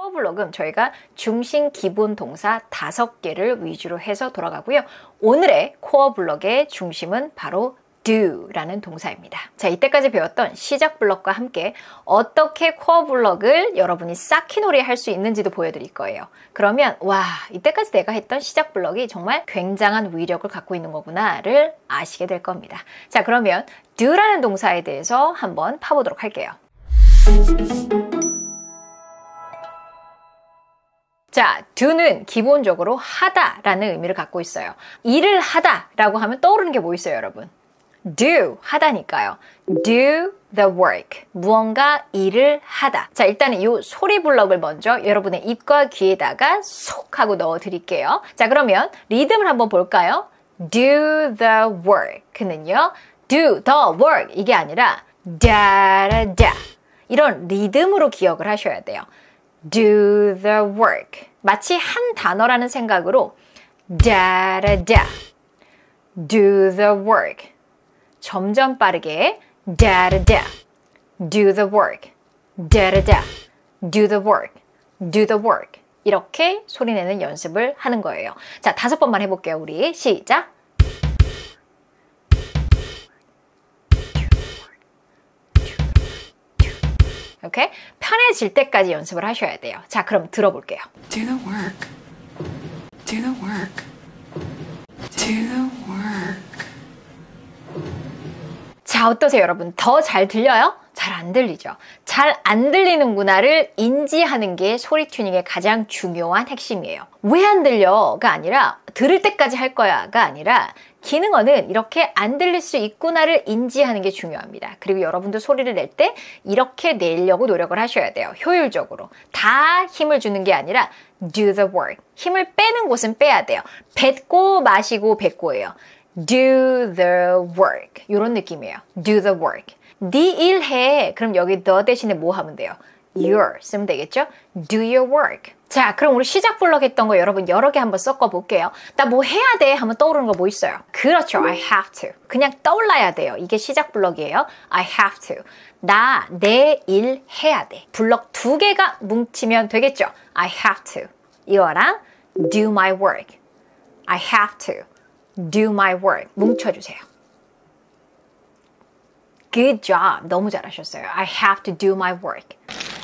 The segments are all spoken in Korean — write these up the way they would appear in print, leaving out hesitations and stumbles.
코어 블럭은 저희가 중심 기본 동사 5개를 위주로 해서 돌아가고요. 오늘의 코어 블럭의 중심은 바로 do라는 동사입니다. 자, 이때까지 배웠던 시작 블럭과 함께 어떻게 코어 블럭을 여러분이 쌓기놀이 할 수 있는지도 보여드릴 거예요. 그러면 와, 이때까지 내가 했던 시작 블럭이 정말 굉장한 위력을 갖고 있는 거구나를 아시게 될 겁니다. 자, 그러면 do라는 동사에 대해서 한번 파보도록 할게요. 자, do는 기본적으로 하다라는 의미를 갖고 있어요. 일을 하다라고 하면 떠오르는 게 뭐 있어요, 여러분? do, 하다니까요. do the work, 무언가 일을 하다. 자, 일단은 이 소리 블럭을 먼저 여러분의 입과 귀에다가 쏙 하고 넣어 드릴게요. 자, 그러면 리듬을 한번 볼까요? do the work는요, do the work 이게 아니라 다라다 이런 리듬으로 기억을 하셔야 돼요. do the work 마치 한 단어라는 생각으로 다라다 do the work 점점 빠르게 다라다 do the work 다라다 do the work do the work 이렇게 소리내는 연습을 하는 거예요. 자, 5번만 해볼게요. 우리 시작. 오케이? 편해질 때까지 연습을 하셔야 돼요. 자, 그럼 들어볼게요. Do the work. Do the work. Do the work. 자, 어떠세요, 여러분? 더 잘 들려요? 잘 안 들리죠? 잘 안 들리는구나를 인지하는 게 소리 튜닝의 가장 중요한 핵심이에요. 왜 안 들려가 아니라 들을 때까지 할 거야가 아니라 기능어는 이렇게 안 들릴 수 있구나를 인지하는 게 중요합니다. 그리고 여러분도 소리를 낼 때 이렇게 내려고 노력을 하셔야 돼요. 효율적으로. 다 힘을 주는 게 아니라 do the work. 힘을 빼는 곳은 빼야 돼요. 뱉고 마시고 뱉고예요. do the work. 이런 느낌이에요. do the work. 네 일 해. 그럼 여기 the 대신에 뭐 하면 돼요? your 쓰면 되겠죠? do your work. 자, 그럼 우리 시작 블럭 했던 거 여러분 여러 개 한번 섞어 볼게요. 나 뭐 해야 돼? 하면 떠오르는 거 뭐 있어요? 그렇죠. I have to. 그냥 떠올라야 돼요. 이게 시작 블럭이에요. I have to. 나 내 일 해야 돼. 블럭 2개가 뭉치면 되겠죠? I have to. 이거랑 do my work. I have to. do my work. 뭉쳐주세요. Good job. 너무 잘하셨어요. I have to do my work.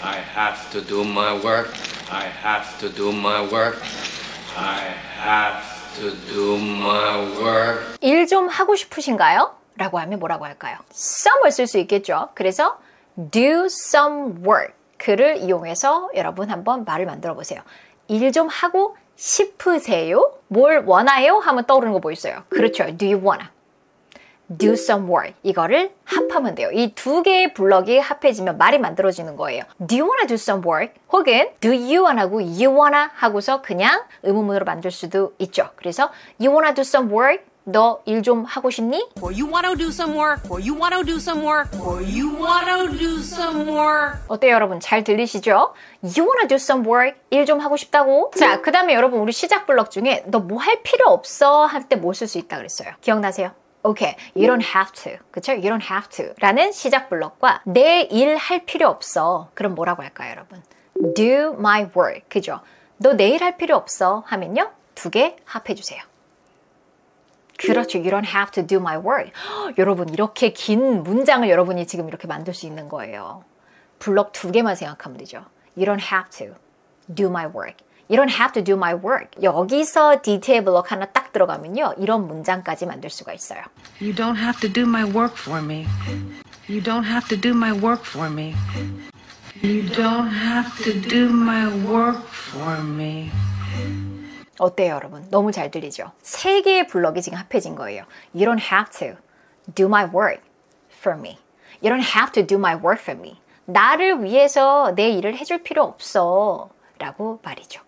I have to do my work. I have to do my work. I have to do my work. 일 좀 하고 싶으신가요? 라고 하면 뭐라고 할까요? some을 쓸 수 있겠죠. 그래서 do some work. 그를 이용해서 여러분 한번 말을 만들어 보세요. 일 좀 하고 싶으세요? 뭘 원해요? 하면 떠오르는 거 뭐 있어요? 그렇죠. Do you wanna? do some work. 이거를 합하면 돼요. 이 2개의 블럭이 합해지면 말이 만들어지는 거예요. Do you wanna do some work? 혹은 do you wanna하고 you wanna 하고서 그냥 의문문으로 만들 수도 있죠. 그래서 you wanna do some work? 너 일 좀 하고 싶니? Or you wanna do some work? Or you wanna do some work? Or you wanna do some work? 어때요, 여러분? 잘 들리시죠? You wanna do some work? 일 좀 하고 싶다고? 자, 그 다음에 여러분 우리 시작 블럭 중에 너 뭐 할 필요 없어 할 때 뭐 쓸 수 있다 그랬어요. 기억나세요? Okay, you don't have to. 그쵸? You don't have to. 라는 시작 블럭과 내 일 할 필요 없어. 그럼 뭐라고 할까요, 여러분? Do my work. 그죠? 너 내일 할 필요 없어 하면요. 2개 합해주세요. 그렇죠. You don't have to do my work. 여러분, 이렇게 긴 문장을 여러분이 지금 이렇게 만들 수 있는 거예요. 블럭 2개만 생각하면 되죠. You don't have to do my work. You don't have to do my work. 여기서 디테일 블럭 하나 딱 들어가면요. 이런 문장까지 만들 수가 있어요. You don't have to do my work for me. You don't have to do my work for me. You don't have to do my work for me. 어때요, 여러분? 너무 잘 들리죠? 3개의 블럭이 지금 합해진 거예요. You don't have to do my work for me. You don't have to do my work for me. 나를 위해서 내 일을 해줄 필요 없어. 라고 말이죠.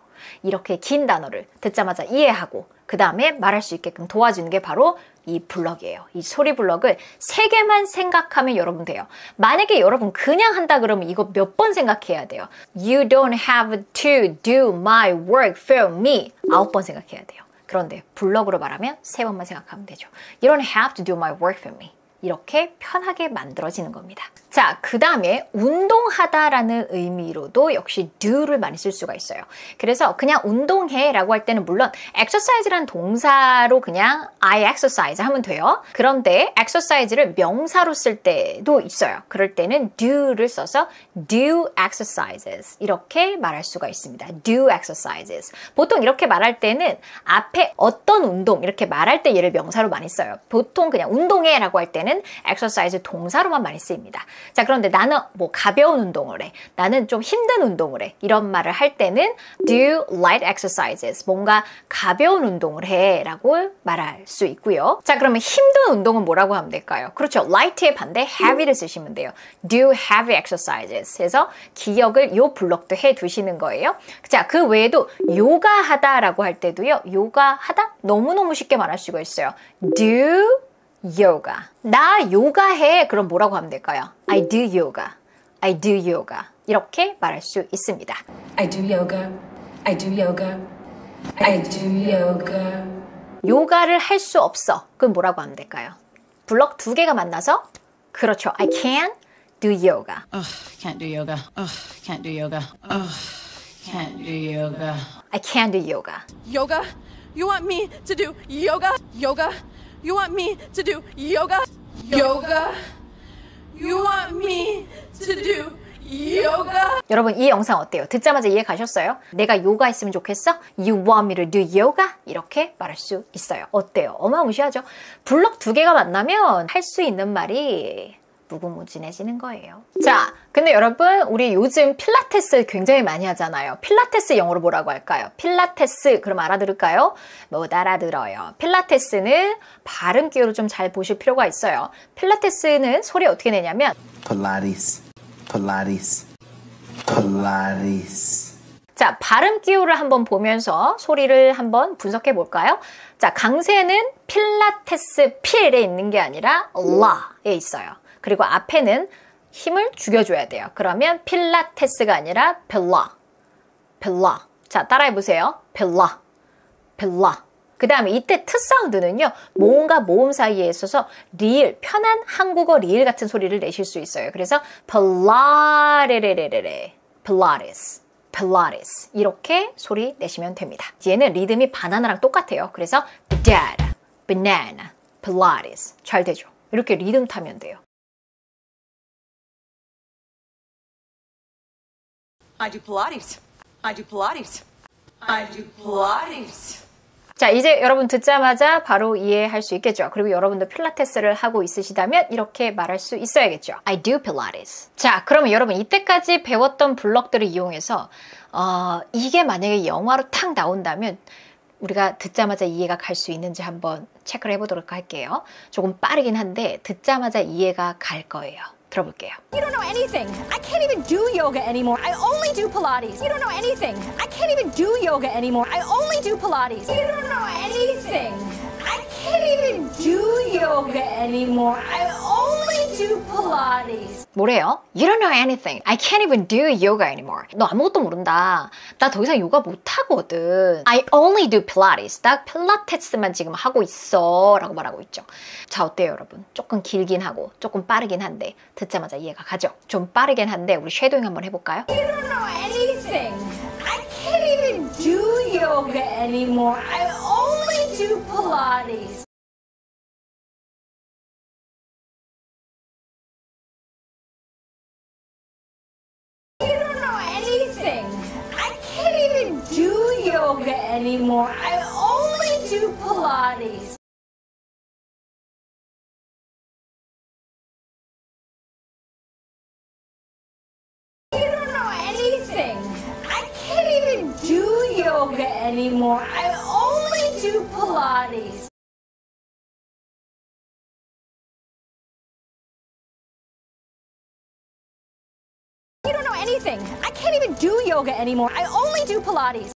이렇게 긴 단어를 듣자마자 이해하고 그 다음에 말할 수 있게끔 도와주는 게 바로 이 블럭이에요. 이 소리 블럭을 3개만 생각하면 여러분 돼요. 만약에 여러분 그냥 한다 그러면 이거 몇 번 생각해야 돼요. You don't have to do my work for me. 9번 생각해야 돼요. 그런데 블럭으로 말하면 3번만 생각하면 되죠. You don't have to do my work for me. 이렇게 편하게 만들어지는 겁니다. 자, 그 다음에 운동하다라는 의미로도 역시 do를 많이 쓸 수가 있어요. 그래서 그냥 운동해 라고 할 때는 물론 exercise라는 동사로 그냥 I exercise 하면 돼요. 그런데 exercise를 명사로 쓸 때도 있어요. 그럴 때는 do를 써서 do exercises 이렇게 말할 수가 있습니다. do exercises. 보통 이렇게 말할 때는 앞에 어떤 운동 이렇게 말할 때 얘를 명사로 많이 써요. 보통 그냥 운동해 라고 할 때는 exercise 동사로만 많이 쓰입니다. 자, 그런데 나는 뭐 가벼운 운동을 해. 나는 좀 힘든 운동을 해. 이런 말을 할 때는 do light exercises. 뭔가 가벼운 운동을 해 라고 말할 수 있고요. 자, 그러면 힘든 운동은 뭐라고 하면 될까요? 그렇죠. light의 반대 heavy를 쓰시면 돼요. do heavy exercises. 그래서 기억을 요 블록도 해 두시는 거예요. 자, 그 외에도 요가하다 라고 할 때도요. 요가하다? 너무너무 쉽게 말할 수가 있어요. do yoga. 나 요가해. 그럼 뭐라고 하면 될까요? I do yoga. I do yoga. 이렇게 말할 수 있습니다. I do yoga. I do yoga. I do yoga. 요가를 할 수 없어. 그럼 뭐라고 하면 될까요? 블럭 두 개가 만나서 그렇죠. I can do yoga. Can't do yoga. Can't do yoga. Can't do yoga. I can do yoga. Yoga? You want me to do yoga? Yoga? You want me to do yoga? Yoga? You want me to do yoga? 여러분 이 영상 어때요? 듣자마자 이해 가셨어요? 내가 요가 했으면 좋겠어? You want me to do yoga? 이렇게 말할 수 있어요. 어때요? 어마무시하죠? 블럭 두 개가 만나면 할 수 있는 말이 무궁무진해지는 거예요. 자, 근데 여러분 우리 요즘 필라테스 굉장히 많이 하잖아요. 필라테스 영어로 뭐라고 할까요? 필라테스 그럼 알아들을까요? 못 알아들어요. 필라테스는 발음 기호를 좀 잘 보실 필요가 있어요. 필라테스는 소리 어떻게 내냐면 Pilates, Pilates, Pilates. 자, 발음 기호를 한번 보면서 소리를 한번 분석해 볼까요? 자, 강세는 필라테스 필에 있는 게 아니라 라에 있어요. 그리고 앞에는 힘을 죽여줘야 돼요. 그러면 필라테스가 아니라 필라, 필라. 자, 따라해보세요. 필라, 필라. 그 다음에 이때 트 사운드는요. 모음과 모음 사이에 있어서 리을, 편한 한국어 리을 같은 소리를 내실 수 있어요. 그래서 필라레레레레레, 필라테스, 필라테스 이렇게 소리 내시면 됩니다. 뒤에는 리듬이 바나나랑 똑같아요. 그래서 banana, banana, 필라테스 잘 되죠. 이렇게 리듬 타면 돼요. I do Pilates. I do Pilates. I do Pilates. 자, 이제 여러분 듣자마자 바로 이해할 수 있겠죠. 그리고 여러분도 필라테스를 하고 있으시다면 이렇게 말할 수 있어야겠죠. I do Pilates. 자, 그러면 여러분 이때까지 배웠던 블럭들을 이용해서 이게 만약에 영화로 탁 나온다면 우리가 듣자마자 이해가 갈 수 있는지 한번 체크를 해보도록 할게요. 조금 빠르긴 한데 듣자마자 이해가 갈 거예요. 들어볼게요. You don't know anything. I can't even do yoga anymore. I only do Pilates. You don't know anything. I can't even do yoga anymore. I only do Pilates. You don't know anything. I can't even do yoga anymore. I only do Pilates. 뭐래요? You don't know anything. I can't even do yoga anymore. 너 아무것도 모른다. 나 더 이상 요가 못하거든. I only do Pilates. 나 필라테스만 지금 하고 있어. 라고 말하고 있죠. 자, 어때요, 여러분? 조금 길긴 하고 조금 빠르긴 한데 듣자마자 이해가 가죠? 좀 빠르긴 한데 우리 쉐도잉 한번 해볼까요? You don't know anything. I can't even do yoga anymore. I only do Pilates. You don't know anything. I can't even do yoga anymore. I only do Pilates. You don't know anything. I can't even do yoga anymore. I only do Pilates. You don't know anything. I can't even do yoga anymore. I only do Pilates.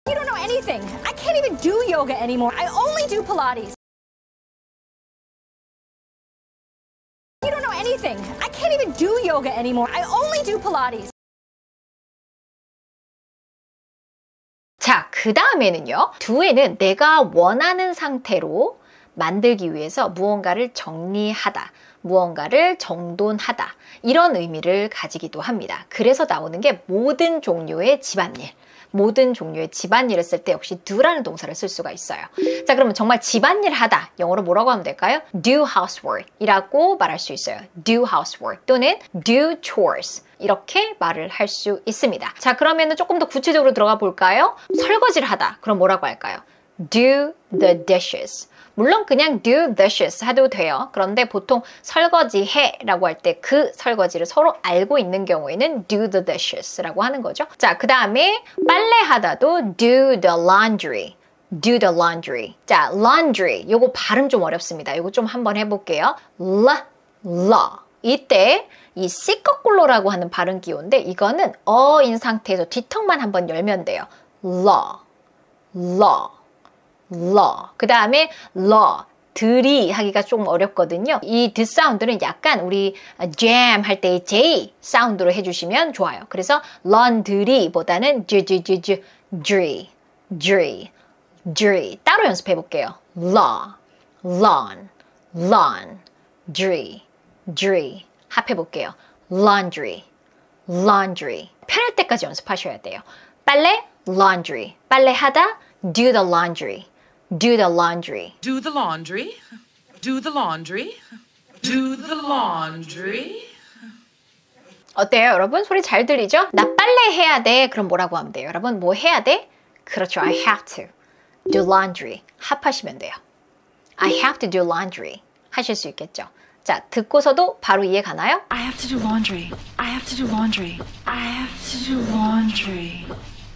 You don't know anything. I can't even do yoga anymore. I only do Pilates. You don't know anything. I can't even do yoga anymore. I only do Pilates. 자, 그 다음에는요. do에는 내가 원하는 상태로 만들기 위해서 무언가를 정리하다, 무언가를 정돈하다 이런 의미를 가지기도 합니다. 그래서 나오는 게 모든 종류의 집안일. 모든 종류의 집안일을 쓸 때 역시 do라는 동사를 쓸 수가 있어요. 자, 그러면 정말 집안일 하다. 영어로 뭐라고 하면 될까요? do housework 이라고 말할 수 있어요. do housework 또는 do chores 이렇게 말을 할 수 있습니다. 자, 그러면 조금 더 구체적으로 들어가 볼까요? 설거지를 하다. 그럼 뭐라고 할까요? do the dishes. 물론 그냥 do dishes 해도 돼요. 그런데 보통 설거지 해라고 할 때 그 설거지를 서로 알고 있는 경우에는 do the dishes라고 하는 거죠. 자, 그 다음에 빨래하다도 do the laundry. do the laundry. 자, laundry. 요거 발음 좀 어렵습니다. 요거 좀 한번 해볼게요. la. 이때 이 C 거꾸로라고 하는 발음 기호인데 이거는 어인 상태에서 뒤턱만 한번 열면 돼요. law. 그 다음에 law, 들이 하기가 좀 어렵거든요. 이 드 사운드는 약간 우리 jam 할 때의 J 사운드로 해주시면 좋아요. 그래서 laundry보다는 dry 따로 연습해 볼게요. lawn, dry 합해 볼게요. laundry 편할 때까지 연습하셔야 돼요. 빨래, laundry, 빨래하다, do the laundry. Do the laundry. Do the laundry. Do the laundry. Do the laundry. 어때요, 여러분? 소리 잘 들리죠? 나 빨래 해야 돼. 그럼 뭐라고 하면 돼요? 여러분, 뭐 해야 돼? 그렇죠. I have to do laundry. 합하시면 돼요. I have to do laundry. 하실 수 있겠죠? 자, 듣고서도 바로 이해 가나요? I have to do laundry. I have to do laundry. I have to do laundry.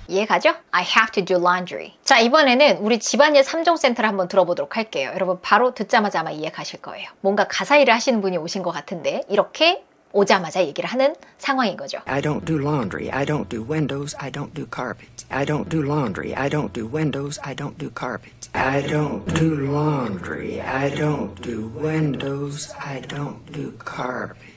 이해 가죠? I have to do laundry. 자, 이번에는 우리 집안일 3종 센터를 한번 들어보도록 할게요. 여러분 바로 듣자마자 아마 이해 가실 거예요. 뭔가 가사 일을 하시는 분이 오신 것 같은데 이렇게 오자마자 얘기를 하는 상황인 거죠. I don't do laundry. I don't do windows. I don't do carpet. I don't do laundry. I don't do windows. I don't do carpet. I don't do laundry. I don't do windows. I don't do carpet.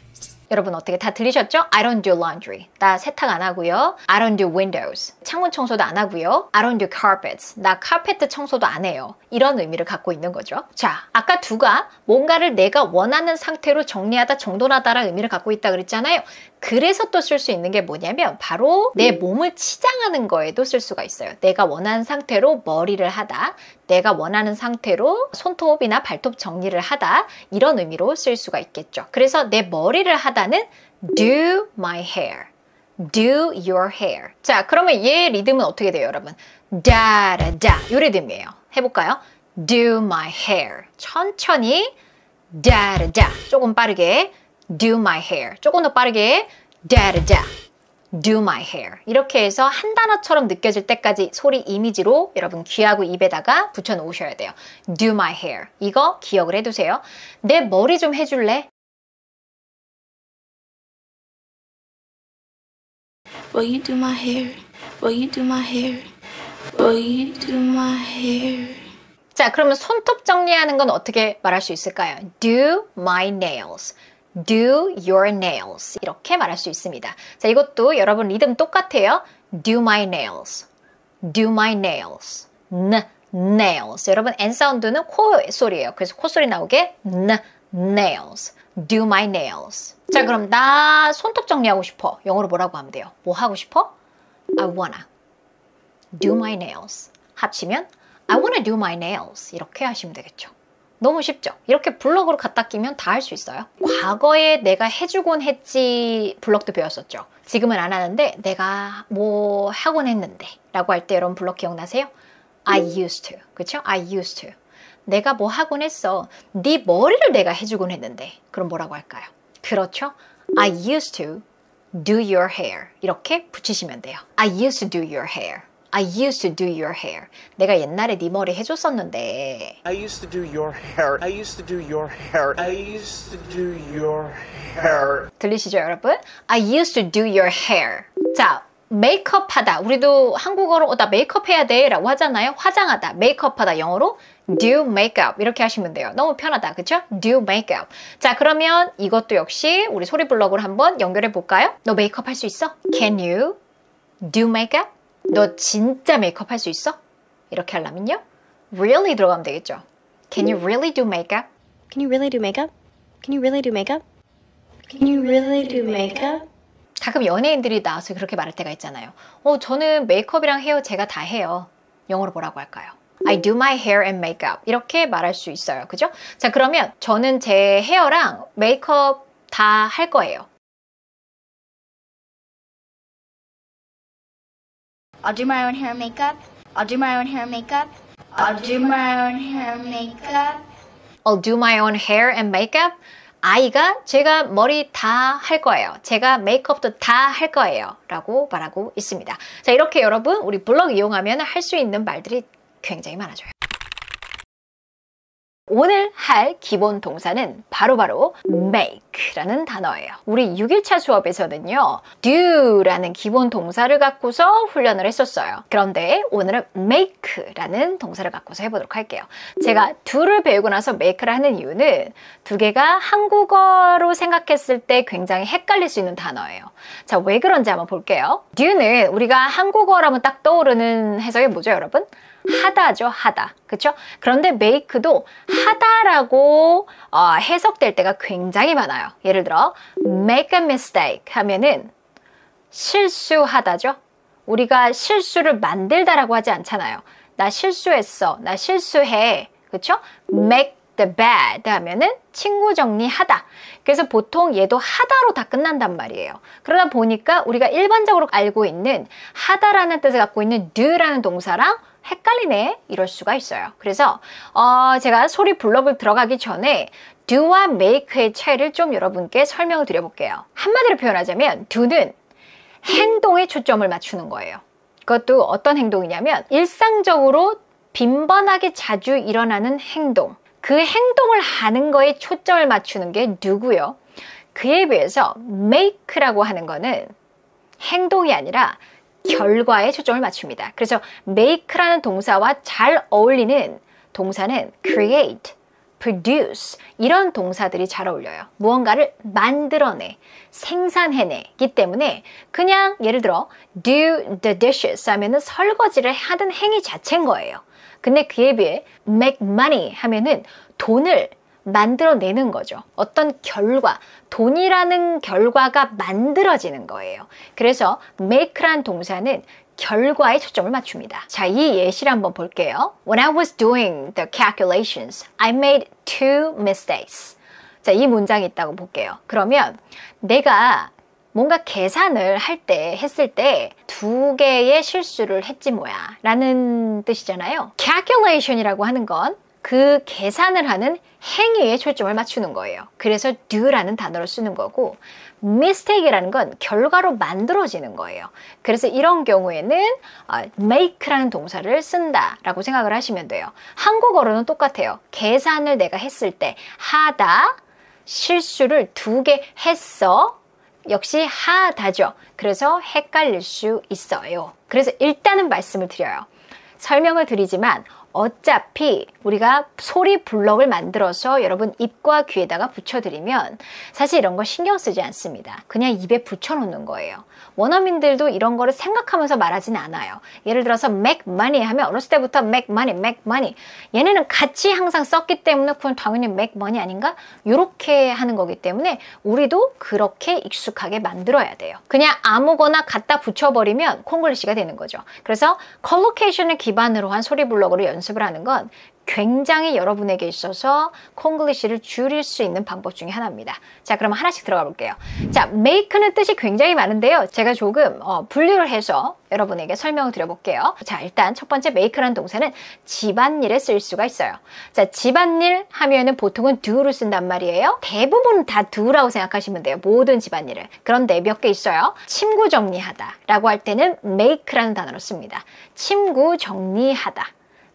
여러분 어떻게 다 들리셨죠? I don't do laundry. 나 세탁 안 하고요. I don't do windows. 창문 청소도 안 하고요. I don't do carpets. 나 카페트 청소도 안 해요. 이런 의미를 갖고 있는 거죠. 자, 아까 두가 뭔가를 내가 원하는 상태로 정리하다, 정돈하다라는 의미를 갖고 있다 그랬잖아요. 그래서 또 쓸 수 있는 게 뭐냐면 바로 내 몸을 치장하는 거에도 쓸 수가 있어요. 내가 원하는 상태로 머리를 하다, 내가 원하는 상태로 손톱이나 발톱 정리를 하다 이런 의미로 쓸 수가 있겠죠. 그래서 내 머리를 하다는 do my hair, do your hair. 자, 그러면 얘 리듬은 어떻게 돼요, 여러분? 다라다 이 리듬이에요. 해볼까요? do my hair. 천천히 다라다 조금 빠르게 do my hair. 조금 더 빠르게 다라다 do my hair. 이렇게 해서 한 단어처럼 느껴질 때까지 소리 이미지로 여러분 귀하고 입에다가 붙여 놓으셔야 돼요. do my hair. 이거 기억을 해두세요. 내 머리 좀 해줄래? Will you do my hair? Will you do my hair? Will you do my hair? 자, 그러면 손톱 정리하는 건 어떻게 말할 수 있을까요? Do my nails. Do your nails. 이렇게 말할 수 있습니다. 자, 이것도 여러분 리듬 똑같아요. Do my nails. Do my nails. nails. 여러분 N 사운드는 코 소리예요. 그래서 코 소리 나오게 nails. Do my nails. 자, 그럼 나 손톱 정리하고 싶어. 영어로 뭐라고 하면 돼요? 뭐 하고 싶어? I wanna do my nails. 합치면 I wanna do my nails. 이렇게 하시면 되겠죠. 너무 쉽죠? 이렇게 블럭으로 갖다 끼면 다 할 수 있어요. 과거에 내가 해주곤 했지 블럭도 배웠었죠. 지금은 안 하는데 내가 뭐 하곤 했는데 라고 할 때 여러분 블럭 기억나세요? I used to. 그쵸? I used to. 내가 뭐 하곤 했어. 네 머리를 내가 해주곤 했는데 그럼 뭐라고 할까요? 그렇죠? I used to do your hair. 이렇게 붙이시면 돼요. I used to do your hair. I used to do your hair. 내가 옛날에 네 머리 해줬었는데. I used to do your hair. I used to do your hair. I used to do your hair. 들리시죠, 여러분? I used to do your hair. 자, 메이크업 하다. 우리도 한국어로 나 메이크업 해야 돼 라고 하잖아요. 화장하다, 메이크업 하다. 영어로 do makeup 이렇게 하시면 돼요. 너무 편하다, 그쵸? do makeup. 자, 그러면 이것도 역시 우리 소리 블럭으로 한번 연결해 볼까요? 너 메이크업 할 수 있어? Can you do makeup? 너 진짜 메이크업 할 수 있어? 이렇게 하려면요? Really 들어가면 되겠죠. Can you really do makeup? Can you really do makeup? Can you really do makeup? Can you really do makeup? 가끔 연예인들이 나와서 그렇게 말할 때가 있잖아요. 저는 메이크업이랑 헤어 제가 다 해요. 영어로 뭐라고 할까요? I do my hair and makeup. 이렇게 말할 수 있어요. 그죠? 자, 그러면 저는 제 헤어랑 메이크업 다 할 거예요. I'll do my own hair and makeup. I'll do my own hair and makeup. I'll do my own hair and makeup. I'll do my own hair and makeup. 제가 머리 다 할 거예요. 제가 메이크업도 다 할 거예요. 라고 말하고 있습니다. 자, 이렇게 여러분 우리 블ог 이용하면 할 수 있는 말들이 굉장히 많아져요. 오늘 할 기본 동사는 바로 make라는 단어예요. 우리 6일차 수업에서는요, do라는 기본 동사를 갖고서 훈련을 했었어요. 그런데 오늘은 make라는 동사를 갖고서 해보도록 할게요. 제가 do를 배우고 나서 make를 하는 이유는 두 개가 한국어로 생각했을 때 굉장히 헷갈릴 수 있는 단어예요. 자, 왜 그런지 한번 볼게요. do는 우리가 한국어라면 딱 떠오르는 해석이 뭐죠, 여러분? 하다죠, 하다. 그쵸? 그런데 make도 하다라고 해석될 때가 굉장히 많아요. 예를 들어 make a mistake 하면은 실수하다죠. 우리가 실수를 만들다라고 하지 않잖아요. 나 실수했어, 나 실수해. 그쵸? make the bed 하면은 친구 정리하다. 그래서 보통 얘도 하다로 다 끝난단 말이에요. 그러다 보니까 우리가 일반적으로 알고 있는 하다라는 뜻을 갖고 있는 do라는 동사랑 헷갈리네, 이럴 수가 있어요. 그래서 제가 소리 블럭을 들어가기 전에 do와 make의 차이를 좀 여러분께 설명을 드려볼게요. 한마디로 표현하자면 do는 행동에 초점을 맞추는 거예요. 그것도 어떤 행동이냐면 일상적으로 빈번하게 자주 일어나는 행동, 그 행동을 하는 거에 초점을 맞추는 게 do고요. 그에 비해서 make라고 하는 거는 행동이 아니라 결과에 초점을 맞춥니다. 그래서 make라는 동사와 잘 어울리는 동사는 create, produce 이런 동사들이 잘 어울려요. 무언가를 만들어내, 생산해내기 때문에 그냥 예를 들어 do the dishes 하면은 설거지를 하는 행위 자체인 거예요. 근데 그에 비해 make money 하면은 돈을 만들어내는 거죠. 어떤 결과, 돈이라는 결과가 만들어지는 거예요. 그래서 make라는 동사는 결과에 초점을 맞춥니다. 자, 이 예시를 한번 볼게요. When I was doing the calculations, I made 2 mistakes. 자, 이 문장이 있다고 볼게요. 그러면 내가 뭔가 계산을 했을 때 2개의 실수를 했지 뭐야 라는 뜻이잖아요. calculation이라고 하는 건 그 계산을 하는 행위에 초점을 맞추는 거예요. 그래서 do라는 단어를 쓰는 거고 mistake이라는 건 결과로 만들어지는 거예요. 그래서 이런 경우에는 make라는 동사를 쓴다라고 생각을 하시면 돼요. 한국어로는 똑같아요. 계산을 내가 했을 때 하다, 실수를 2개 했어, 역시 하다죠. 그래서 헷갈릴 수 있어요. 그래서 일단은 말씀을 드려요. 설명을 드리지만 어차피 우리가 소리 블럭을 만들어서 여러분 입과 귀에다가 붙여드리면 사실 이런 거 신경 쓰지 않습니다. 그냥 입에 붙여놓는 거예요. 원어민들도 이런 거를 생각하면서 말하지는 않아요. 예를 들어서 make money 하면 어렸을 때부터 make money. 얘네는 같이 항상 썼기 때문에 그건 당연히 make money 아닌가? 이렇게 하는 거기 때문에 우리도 그렇게 익숙하게 만들어야 돼요. 그냥 아무거나 갖다 붙여버리면 콩글리시가 되는 거죠. 그래서 컬로케이션을 기반으로 한 소리 블럭으로 연습을 하는 건 굉장히 여러분에게 있어서 콩글리시를 줄일 수 있는 방법 중에 하나입니다. 자, 그럼 하나씩 들어가 볼게요. 자, make는 뜻이 굉장히 많은데요. 제가 조금 분류를 해서 여러분에게 설명을 드려볼게요. 자, 일단 첫 번째 make라는 동사는 집안일에 쓸 수가 있어요. 자, 집안일 하면은 보통은 do를 쓴단 말이에요. 대부분 다 do라고 생각하시면 돼요. 모든 집안일을. 그런데 몇 개 있어요. 침구 정리하다 라고 할 때는 make라는 단어를 씁니다. 침구 정리하다.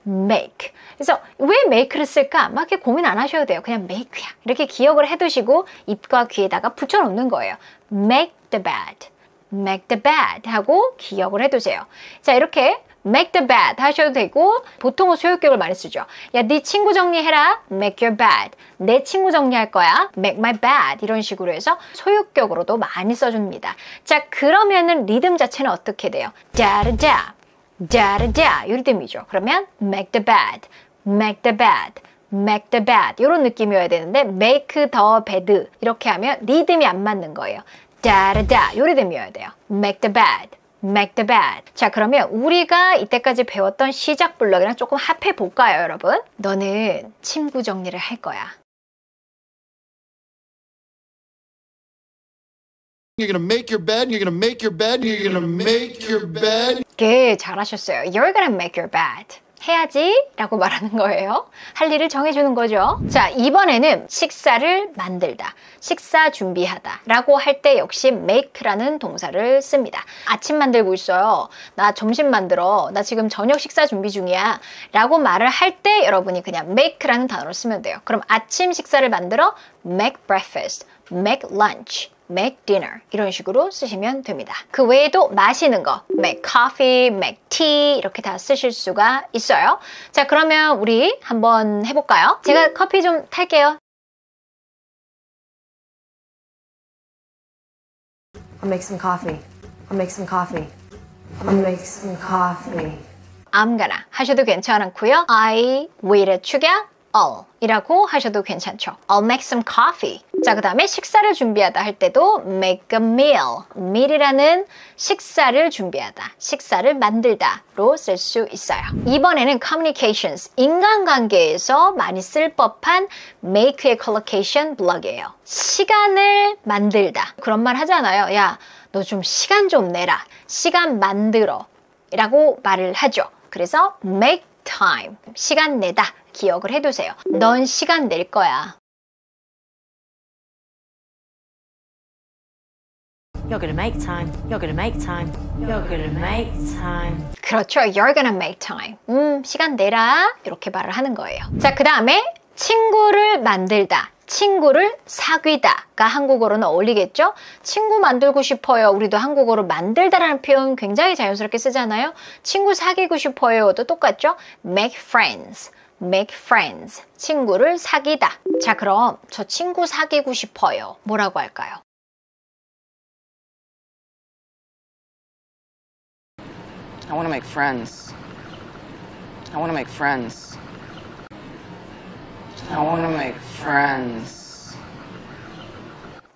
make. 그래서 왜 make를 쓸까? 막 이렇게 고민 안 하셔도 돼요. 그냥 make야. 이렇게 기억을 해두시고 입과 귀에다가 붙여놓는 거예요. make the bed. make the bed 하고 기억을 해두세요. 자, 이렇게 make the bed 하셔도 되고 보통은 소유격을 많이 쓰죠. 야, 네 친구 정리해라. make your bed. 내 친구 정리할 거야. make my bed. 이런 식으로 해서 소유격으로도 많이 써줍니다. 자, 그러면은 리듬 자체는 어떻게 돼요? 다르다. 다르다 이 리듬이죠. 그러면 make the bed, make the bed, make the bed 이런 느낌이어야 되는데 make the bed 이렇게 하면 리듬이 안 맞는 거예요. 다다다 요 리듬이어야 돼요. make the bed, make the bed. 자, 그러면 우리가 이때까지 배웠던 시작 블럭이랑 조금 합해 볼까요, 여러분? 너는 침구 정리를 할 거야. You're gonna make your bed, you're gonna make your bed, you're gonna make your bed. 네, 잘하셨어요. You're gonna make your bed. 해야지 라고 말하는 거예요. 할 일을 정해주는 거죠. 자, 이번에는 식사를 만들다, 식사 준비하다 라고 할 때 역시 make라는 동사를 씁니다. 아침 만들고 있어요. 나 점심 만들어. 나 지금 저녁 식사 준비 중이야 라고 말을 할 때 여러분이 그냥 make라는 단어를 쓰면 돼요. 그럼 아침 식사를 만들어 make breakfast, make lunch, make dinner 이런 식으로 쓰시면 됩니다. 그 외에도 마시는 거 make coffee, make tea 이렇게 다 쓰실 수가 있어요. 자, 그러면 우리 한번 해볼까요? 제가 커피 좀 탈게요. I'll make some coffee. I'll make some coffee. I'll make some coffee. I'm gonna 하셔도 괜찮고요. I will 축약 I'll 이라고 하셔도 괜찮죠. I'll make some coffee. 자, 그 다음에 식사를 준비하다 할 때도 make a meal. meal이라는 식사를 준비하다, 식사를 만들다로 쓸 수 있어요. 이번에는 communications, 인간관계에서 많이 쓸 법한 make의 collocation 블럭이에요. 시간을 만들다. 그런 말 하잖아요. 야, 너 좀 시간 좀 내라. 시간 만들어 라고 말을 하죠. 그래서 make time, 시간 내다 기억을 해두세요. 넌 시간 낼 거야. You're gonna make time. You're gonna make time. You're gonna make time. 그렇죠. You're gonna make time. 시간 내라. 이렇게 말을 하는 거예요. 자, 그 다음에 친구를 만들다, 친구를 사귀다가 한국어로는 어울리겠죠? 친구 만들고 싶어요. 우리도 한국어로 만들다라는 표현 굉장히 자연스럽게 쓰잖아요. 친구 사귀고 싶어요도 똑같죠? make friends, make friends. 친구를 사귀다. 자, 그럼 저 친구 사귀고 싶어요. 뭐라고 할까요? I want to make friends. I want to make friends. I want to make friends.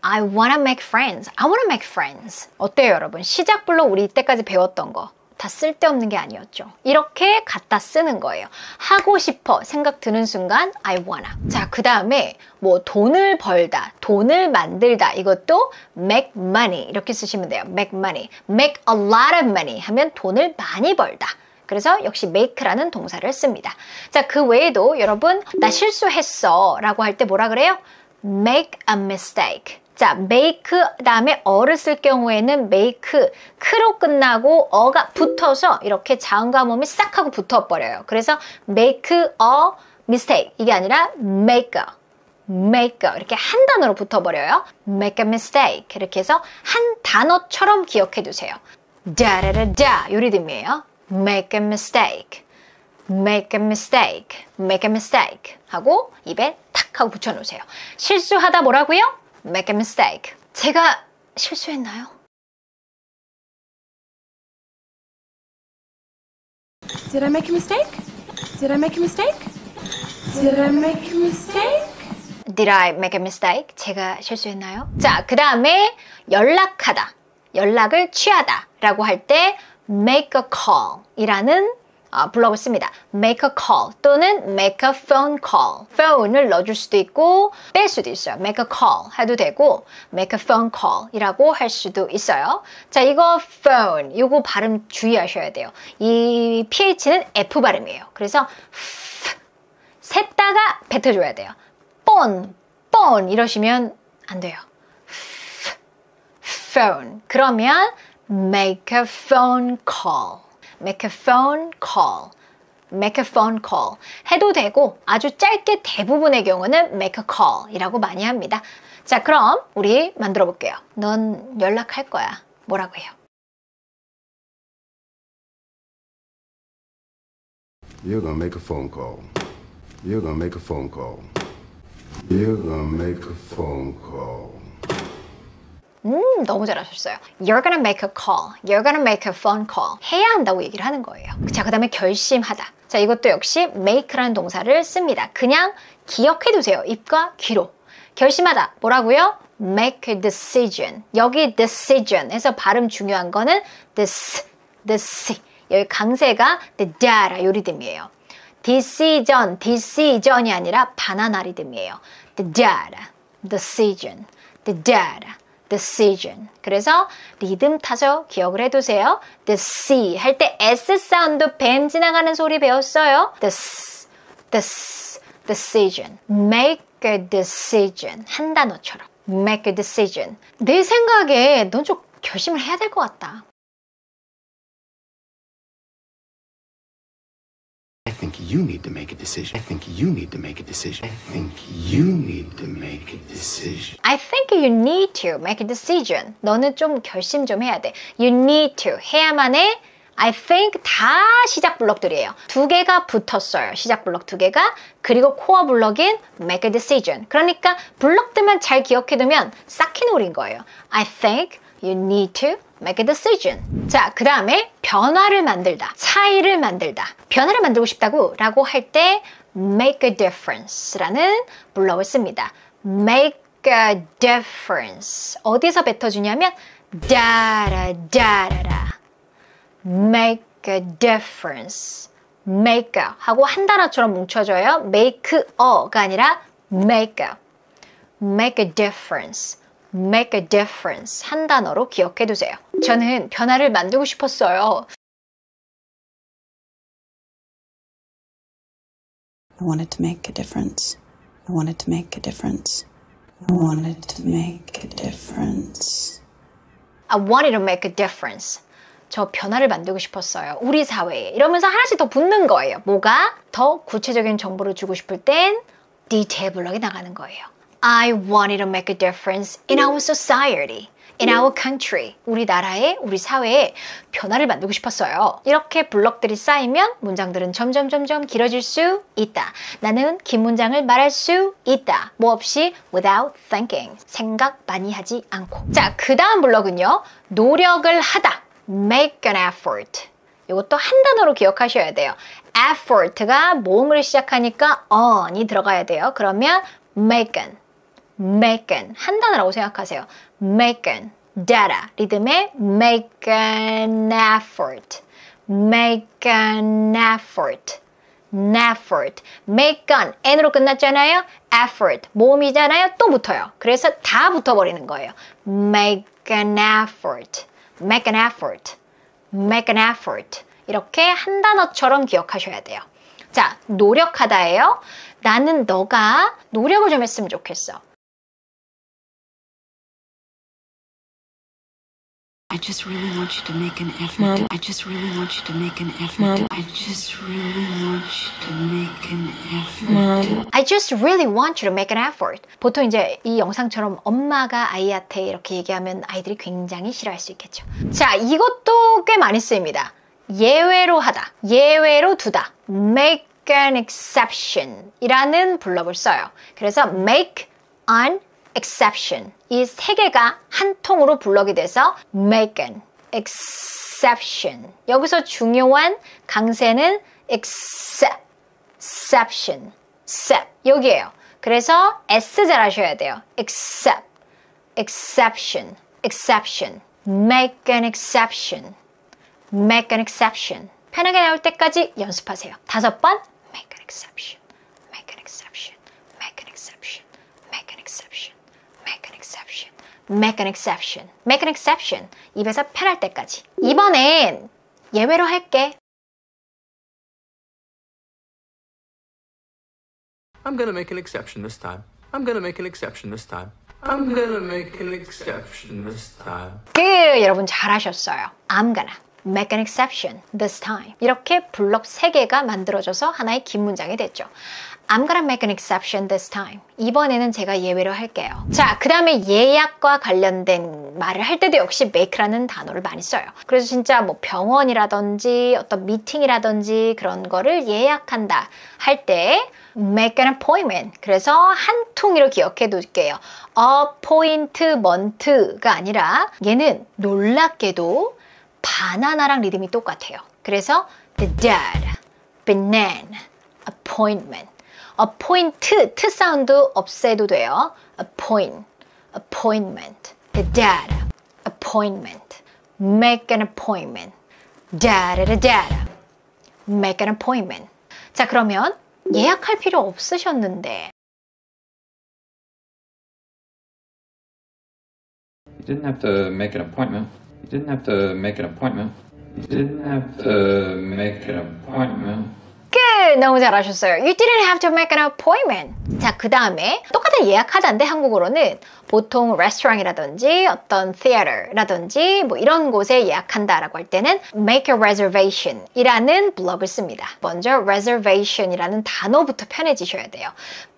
I wanna make friends. I wanna make friends. 어때요, 여러분? 시작 블록 우리 이때까지 배웠던 거 다 쓸데없는 게 아니었죠. 이렇게 갖다 쓰는 거예요. 하고 싶어 생각 드는 순간 I wanna. 자, 그 다음에 뭐 돈을 벌다, 돈을 만들다 이것도 make money 이렇게 쓰시면 돼요. make money. make a lot of money 하면 돈을 많이 벌다. 그래서 역시 make라는 동사를 씁니다. 자, 그 외에도 여러분 나 실수했어 라고 할 때 뭐라 그래요? make a mistake. 자, make 다음에 어를 쓸 경우에는 make, 크로 끝나고 어가 붙어서 이렇게 자음과 모음이 싹 하고 붙어버려요. 그래서 make a mistake 이게 아니라 make 이렇게 한 단어로 붙어버려요. make a mistake 이렇게 해서 한 단어처럼 기억해 두세요. 다라라다 요 리듬이에요. make a mistake, make a mistake, make a mistake 하고 입에 탁 하고 붙여놓으세요. 실수하다 뭐라고요? make a mistake. 제가 실수했나요? Did I make a mistake? Did I make a mistake? Did I make a mistake? Did I make a mistake? 제가 실수했나요? 자, 그 다음에 연락하다, 연락을 취하다 라고 할 때 make a call 이라는 블럭을 씁니다. make a call 또는 make a phone call. phone을 넣어줄 수도 있고 뺄 수도 있어요. make a call 해도 되고 make a phone call 이라고 할 수도 있어요. 자, 이거 phone, 이거 발음 주의하셔야 돼요. 이 ph는 F 발음이에요. 그래서 샜다가 뱉어줘야 돼요. phone 이러시면 안 돼요. phone. 그러면 make a phone call. make a phone call. make a phone call 해도 되고 아주 짧게 대부분의 경우는 make a call 이라고 많이 합니다. 자, 그럼 우리 만들어 볼게요. 넌 연락할 거야. 뭐라고 해요? You're gonna make a phone call. You're gonna make a phone call. You're gonna make a phone call. 너무 잘하셨어요. You're gonna make a call. You're gonna make a phone call. 해야 한다고 얘기를 하는 거예요. 자, 그 다음에 결심하다. 자, 이것도 역시 make라는 동사를 씁니다. 그냥 기억해두세요. 입과 귀로. 결심하다. 뭐라고요? make a decision. 여기 decision에서 발음 중요한 거는 this. 여기 강세가 the data 요 리듬이에요. decision이 아니라 바나나 리듬이에요. the data, decision, the data, decision. 그래서 리듬 타서 기억을 해두세요. the C 할 때 S 사운드 뱀 지나가는 소리 배웠어요. decision. make a decision. 한 단어처럼. make a decision. 내 생각에 넌 좀 결심을 해야 될 것 같다. I think you need to make a decision. I think you need to make a decision. I think you need to make a decision. I think you need to make a decision. 너는 좀 결심 좀 해야 돼. You need to 해야만 해. I think 다 시작 블럭들이에요. 두 개가 붙었어요. 시작 블럭 두 개가. 그리고 코어 블럭인 make a decision. 그러니까 블럭들만 잘 기억해두면 쌓기놀이인 거예요. I think you need to make a decision. 자, 그 다음에 변화를 만들다, 차이를 만들다. 변화를 만들고 싶다고 라고 할 때 make a difference라는 블럭을 씁니다. make a difference. 어디서 뱉어주냐면 다라다라라. make a difference. make a 하고 한 단어처럼 뭉쳐져요. make a가 아니라 make a. make a difference. make a difference. 한 단어로 기억해 두세요. 저는 변화를 만들고 싶었어요. I wanted to make a difference. I wanted to make a difference. I wanted to make a difference. I wanted to make a difference. 저 변화를 만들고 싶었어요. 우리 사회에. 이러면서 하나씩 더 붙는 거예요. 뭐가? 더 구체적인 정보를 주고 싶을 땐 디테일 블럭이 나가는 거예요. I wanted to make a difference in our society, in our country. 우리 나라에, 우리 사회에 변화를 만들고 싶었어요. 이렇게 블럭들이 쌓이면 문장들은 점점 길어질 수 있다. 나는 긴 문장을 말할 수 있다. 뭐 없이 without thinking. 생각 많이 하지 않고. 자, 그 다음 블럭은요. 노력을 하다. make an effort. 이것도 한 단어로 기억하셔야 돼요. effort가 모음을 시작하니까 on이 들어가야 돼요. 그러면 make an 한 단어라고 생각하세요. make an data 리듬에 make an effort make an effort make an n으로 끝났잖아요. effort 모음이잖아요. 또 붙어요. 그래서 다 붙어버리는 거예요. make an effort make an effort make an effort 이렇게 한 단어처럼 기억하셔야 돼요. 자, 노력하다예요. 나는 너가 노력을 좀 했으면 좋겠어. I just really want you to make an effort. Mom. I just really want you to make an effort. Mom. I just really want you to make an effort. Mom. I just really want you to make an effort. 보통 이제 이 영상처럼 엄마가 아이한테 이렇게 얘기하면 아이들이 굉장히 싫어할 수 있겠죠. 자, 이것도 꽤 많이 쓰입니다. 예외로 하다, 예외로 두다. make an exception 이라는 블럭을 써요. 그래서 make an exception 이 세 개가 한 통으로 블럭이 돼서 make an exception. 여기서 중요한 강세는 exception 여기에요. 그래서 S 잘 하셔야 돼요. exception make an exception make an exception. 편하게 나올 때까지 연습하세요. 5번 make an exception make an exception make an exception make an exception make an exception make an exception make an exception. 입에서 편할 때까지. 이번엔 예외로 할게. I'm gonna make an exception this time. I'm gonna make an exception this time. I'm gonna make an exception this time. 여러분 잘하셨어요. I'm gonna make an exception this time. 이렇게 블럭 3개가 만들어져서 하나의 긴 문장이 됐죠. I'm gonna make an exception this time. 이번에는 제가 예외로 할게요. 자, 그 다음에 예약과 관련된 말을 할 때도 역시 make라는 단어를 많이 써요. 그래서 진짜 뭐 병원이라든지 어떤 미팅이라든지 그런 거를 예약한다 할 때 make an appointment. 그래서 한 통으로 기억해 둘게요. appointment가 아니라 얘는 놀랍게도 바나나랑 리듬이 똑같아요. 그래서 the data banana, appointment. appoint, 트 사운드 없애도 돼요. appointment. data, appointment. make an appointment. data. make an appointment. 자, 그러면 예약할 필요 없으셨는데 You didn't have to make an appointment. You didn't have to make an appointment. You didn't have to make an appointment. 끝! 너무 잘하셨어요. You didn't have to make an appointment. 자, 그 다음에 똑같은 예약하다인데 한국어로는 보통 레스토랑이라든지 어떤 theater라든지 뭐 이런 곳에 예약한다라고 할 때는 make a reservation 이라는 블럭을 씁니다. 먼저 reservation 이라는 단어부터 편해지셔야 돼요.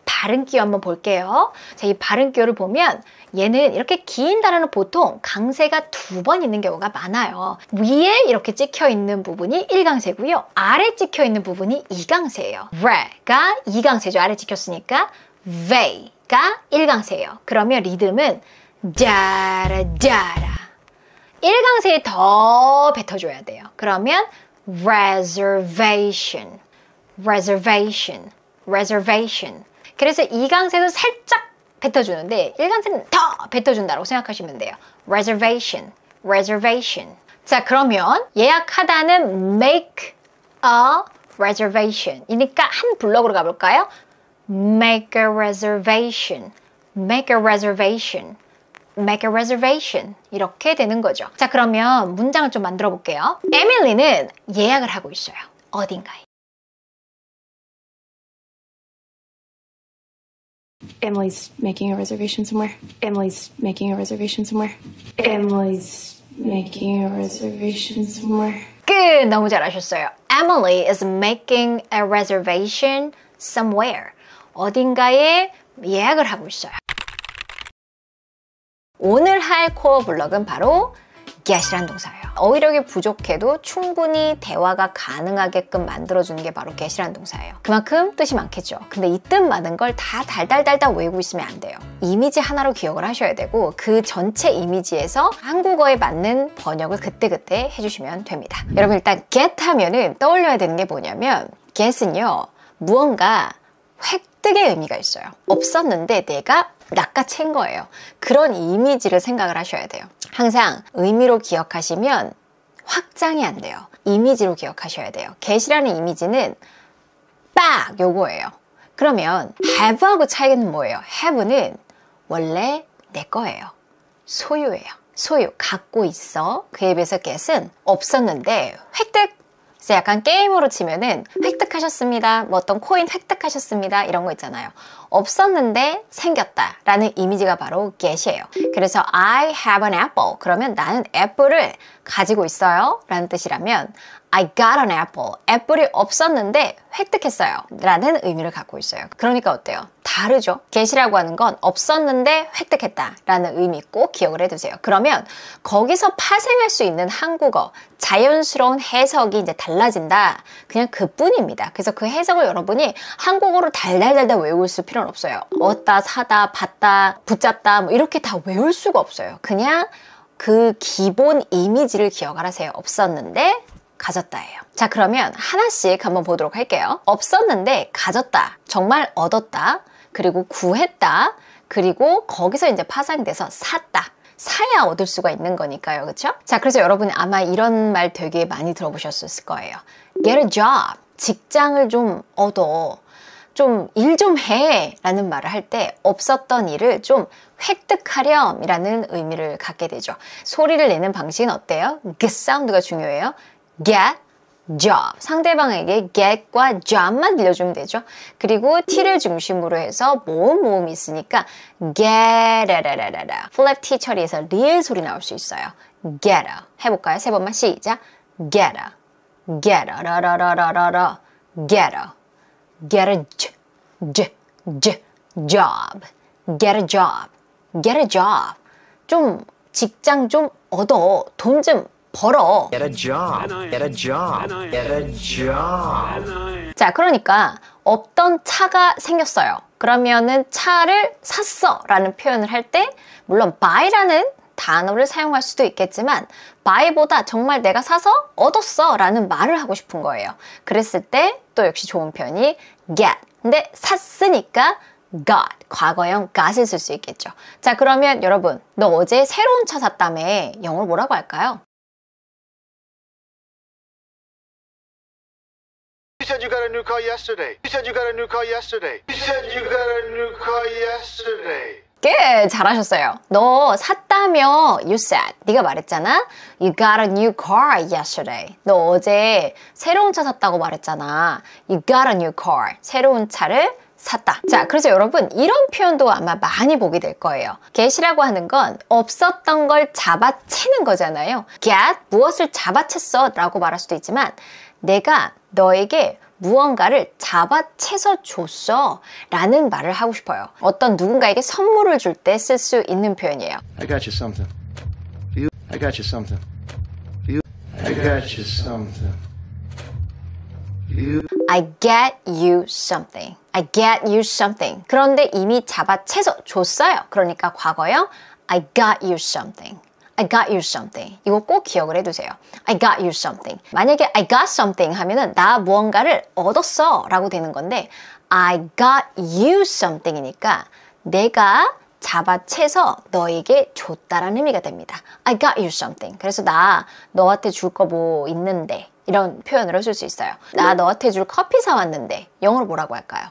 발음기호 한번 볼게요. 자, 이 발음기호를 보면 얘는 이렇게 긴 단어는 보통 강세가 2번 있는 경우가 많아요. 위에 이렇게 찍혀 있는 부분이 1강세고요. 아래 찍혀 있는 부분이 2강세예요. re가 2강세죠. 아래 찍혔으니까 v가 1강세예요. 그러면 리듬은 다라다라 1강세에 더 뱉어줘야 돼요. 그러면 reservation, reservation, reservation. 그래서 2강세도 살짝 뱉어주는데 1강세는 더 뱉어준다고 생각하시면 돼요. reservation, reservation. 자, 그러면 예약하다는 make a reservation 이니까 한 블럭으로 가볼까요? make a reservation, make a reservation, make a reservation 이렇게 되는 거죠. 자, 그러면 문장을 좀 만들어 볼게요. 에밀리는 예약을 하고 있어요. 어딘가에. Emily's making a reservation somewhere. Emily's making a reservation somewhere. Emily's making a reservation somewhere. 끝! 너무 잘하셨어요. Emily is making a reservation somewhere. 어딘가에 예약을 하고 있어요. 오늘 할 코어 블럭은 바로 get이란 동사예요. 어휘력이 부족해도 충분히 대화가 가능하게끔 만들어주는 게 바로 get이란 동사예요. 그만큼 뜻이 많겠죠. 근데 이 뜻 많은 걸 다 달달달달 외우고 있으면 안 돼요. 이미지 하나로 기억을 하셔야 되고 그 전체 이미지에서 한국어에 맞는 번역을 그때그때 해주시면 됩니다. 여러분 일단 get 하면은 떠올려야 되는 게 뭐냐면 get은요 무언가 획득의 의미가 있어요. 없었는데 내가 낚아챈 거예요. 그런 이미지를 생각을 하셔야 돼요. 항상 의미로 기억하시면 확장이 안 돼요. 이미지로 기억하셔야 돼요. get이라는 이미지는 딱 요거예요. 그러면 have하고 차이는 뭐예요? have는 원래 내 거예요. 소유예요. 소유, 갖고 있어. 그에 비해서 get은 없었는데 획득. 그래서 약간 게임으로 치면은 획득하셨습니다. 뭐 어떤 코인 획득하셨습니다. 이런 거 있잖아요. 없었는데 생겼다 라는 이미지가 바로 get이에요. 그래서 I have an apple. 그러면 나는 애플을 가지고 있어요 라는 뜻이라면 I got an apple. 애플이 없었는데 획득했어요 라는 의미를 갖고 있어요. 그러니까 어때요? 다르죠? get이라고 하는 건 없었는데 획득했다 라는 의미 꼭 기억을 해두세요. 그러면 거기서 파생할 수 있는 한국어 자연스러운 해석이 이제 달라진다. 그냥 그뿐입니다. 그래서 그 해석을 여러분이 한국어로 달달달달 외울 필요는 없어요. 얻다, 사다, 받다, 붙잡다 뭐 이렇게 다 외울 수가 없어요. 그냥 그 기본 이미지를 기억을 하세요. 없었는데 가졌다예요. 자, 그러면 하나씩 한번 보도록 할게요. 없었는데 가졌다. 정말 얻었다. 그리고 구했다. 그리고 거기서 이제 파생돼서 샀다. 사야 얻을 수가 있는 거니까요. 그렇죠? 자, 그래서 여러분 아마 이런 말 되게 많이 들어보셨을 거예요. Get a job. 직장을 좀 얻어. 좀 일 좀 해 라는 말을 할 때 없었던 일을 좀 획득하렴 이라는 의미를 갖게 되죠. 소리를 내는 방식은 어때요? G 사운드가 중요해요. Get job. 상대방에게 get과 job만 들려주면 되죠. 그리고 T를 중심으로 해서 모음이 있으니까 get라라라라. 플랩 T 처리해서 리을 소리 나올 수 있어요. get 해볼까요? 3번만 시작. get 라라라라라라 get get a job. Get a job. Get a job. 좀 직장 좀 얻어. 돈 좀 벌어. Get a job. Get a job. Get a job. 자, 그러니까 없던 차가 생겼어요. 그러면은 차를 샀어 라는 표현을 할 때 물론 buy라는 단어를 사용할 수도 있겠지만 buy보다 정말 내가 사서 얻었어 라는 말을 하고 싶은 거예요. 그랬을 때 또 역시 좋은 표현이 get. 근데 샀으니까 got, 과거형 got을 쓸 수 있겠죠. 자, 그러면 여러분, 너 어제 새로운 차 샀다며 영어로 뭐라고 할까요? You said you got a new car yesterday. You said you got a new car yesterday. You said you got a new car yesterday. 꽤 잘하셨어요. 너 샀다며 you said. 네가 말했잖아. You got a new car yesterday. 너 어제 새로운 차 샀다고 말했잖아. You got a new car. 새로운 차를 샀다. 자, 그래서 여러분 이런 표현도 아마 많이 보게 될 거예요. get이라고 하는 건 없었던 걸 잡아채는 거잖아요. get, 무엇을 잡아챘어 라고 말할 수도 있지만 내가 너에게 무언가를 잡아채서 줬어 라는 말을 하고 싶어요. 어떤 누군가에게 선물을 줄 때 쓸 수 있는 표현이에요. I got you something. I got you something. I got you something. I get you something. I get you something. 그런데 이미 잡아채서 줬어요. 그러니까 과거형 I got you something. I got you something. 이거 꼭 기억을 해두세요. I got you something. 만약에 I got something 하면은 나 무언가를 얻었어 라고 되는 건데 I got you something이니까 내가 잡아채서 너에게 줬다라는 의미가 됩니다. I got you something. 그래서 나 너한테 줄 거 뭐 있는데 이런 표현으로 쓸 수 있어요. 나 너한테 줄 커피 사왔는데 영어로 뭐라고 할까요?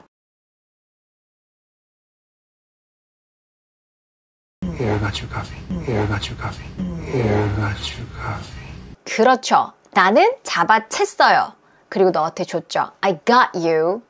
Here, I got you coffee. Here, I got you coffee. Here, I got you coffee. 그렇죠. 나는 잡아챘어요. 그리고 너한테 줬죠. I got you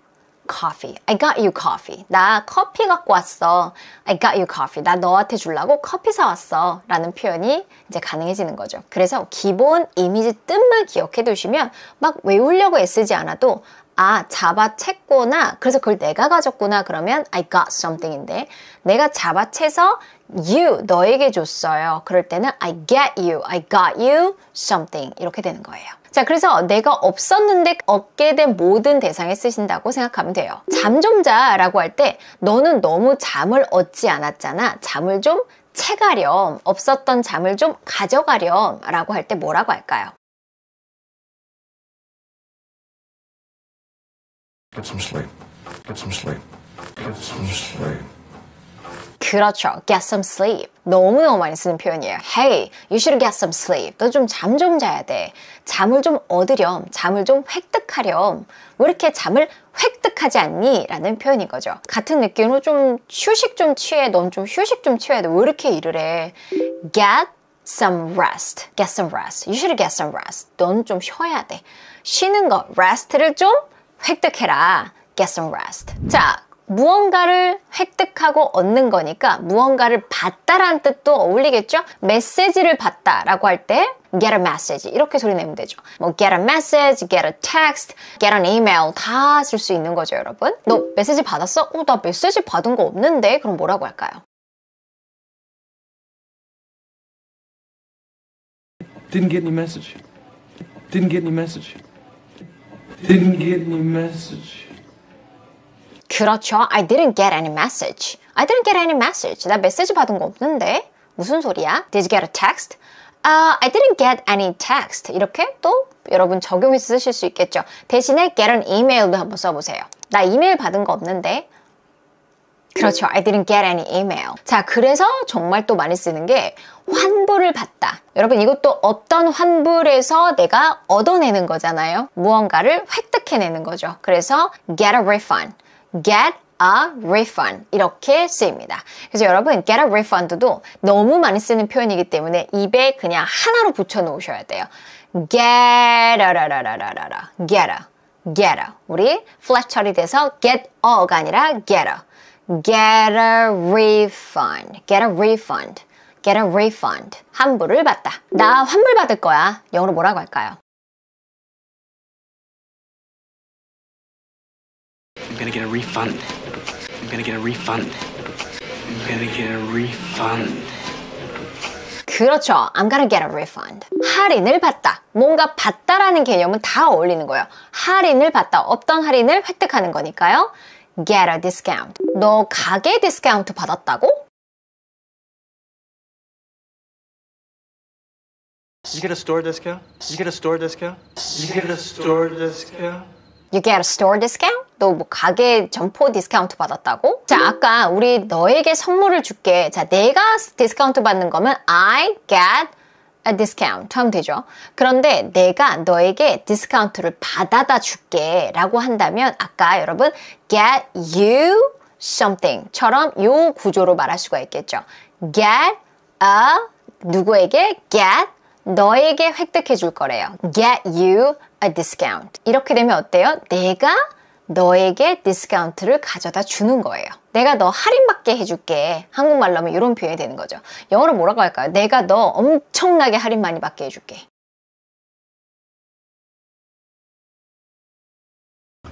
coffee. I got you coffee. 나 커피 갖고 왔어. I got you coffee. 나 너한테 주려고 커피 사왔어. 라는 표현이 이제 가능해지는 거죠. 그래서 기본 이미지 뜻만 기억해 두시면 막 외우려고 애쓰지 않아도 아, 잡아챘구나. 그래서 그걸 내가 가졌구나. 그러면 I got something인데 내가 잡아채서 you, 너에게 줬어요. 그럴 때는 I get you, I got you something 이렇게 되는 거예요. 자, 그래서 내가 없었는데 얻게 된 모든 대상에 쓰신다고 생각하면 돼요. 잠 좀 자라고 할 때 너는 너무 잠을 얻지 않았잖아. 잠을 좀 채가렴, 없었던 잠을 좀 가져가렴 라고 할 때 뭐라고 할까요? Get some sleep. Get some sleep. Get some sleep. 그렇죠. Get some sleep. 너무너무 많이 쓰는 표현이에요. Hey, you should get some sleep. 너 좀 잠 좀 자야 돼. 잠을 좀 얻으렴. 잠을 좀 획득하렴. 왜 이렇게 잠을 획득하지 않니? 라는 표현인 거죠. 같은 느낌으로 좀 휴식 좀 취해. 넌 좀 휴식 좀 취해야 돼. 왜 이렇게 일을 해? Get some rest. Get some rest. You should get some rest. 넌 좀 쉬어야 돼. 쉬는 거, rest를 좀 획득해라. Get some rest. 자, 무언가를 획득하고 얻는 거니까 무언가를 받다라는 뜻도 어울리겠죠? 메시지를 받다라고 할 때 get a message 이렇게 소리 내면 되죠. 뭐 get a message, get a text, get an email 다 쓸 수 있는 거죠, 여러분. 너 메시지 받았어? 나 메시지 받은 거 없는데? 그럼 뭐라고 할까요? Didn't get any message. Didn't get any message. Didn't get any message. 그렇죠. I didn't get any message. I didn't get any message. 나 메시지 받은 거 없는데? 무슨 소리야? Did you get a text? I didn't get any text. 이렇게 또 여러분 적용해서 쓰실 수 있겠죠. 대신에 get an email도 한번 써보세요. 나 이메일 받은 거 없는데? 그렇죠. I didn't get any email. 자, 그래서 정말 또 많이 쓰는 게 환불을 받다. 여러분 이것도 어떤 환불에서 내가 얻어내는 거잖아요. 무언가를 획득해내는 거죠. 그래서 get a refund. Get a refund 이렇게 쓰입니다. 그래서 여러분 get a refund도 너무 많이 쓰는 표현이기 때문에 입에 그냥 하나로 붙여 놓으셔야 돼요. get a, get a, get a. 우리 flat 처리돼서 get a가 아니라 get a. Get a refund. Get a refund. Get a refund. 환불을 받다. 나 환불 받을 거야. 영어로 뭐라고 할까요? I'm gonna get a refund. I'm gonna get a refund. I'm gonna get a refund. 그렇죠. I'm gonna get a refund. 할인을 받다. 뭔가 받다라는 개념은 다 어울리는 거예요. 할인을 받다. 어떤 할인을 획득하는 거니까요. Get a discount. 너 가게 디스카운트 받았다고? You get a store discount? You get a store discount? You get a store discount? You get a store discount? 너 뭐 가게 점포 디스카운트 받았다고? 자, 아까 우리 너에게 선물을 줄게. 자, 내가 디스카운트 받는 거면 I get a discount 하면 되죠. 그런데 내가 너에게 디스카운트를 받아다 줄게 라고 한다면 아까 여러분 get you something처럼 요 구조로 말할 수가 있겠죠. get a 누구에게 get 너에게 획득해 줄 거래요. Get you a discount. 이렇게 되면 어때요? 내가 너에게 디스카운트를 가져다 주는 거예요. 내가 너 할인받게 해줄게. 한국말로 하면 이런 표현이 되는 거죠. 영어로 뭐라고 할까요? 내가 너 엄청나게 할인 많이 받게 해줄게.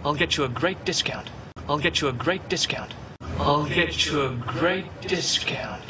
I'll get you a great discount. I'll get you a great discount. I'll get you a great discount.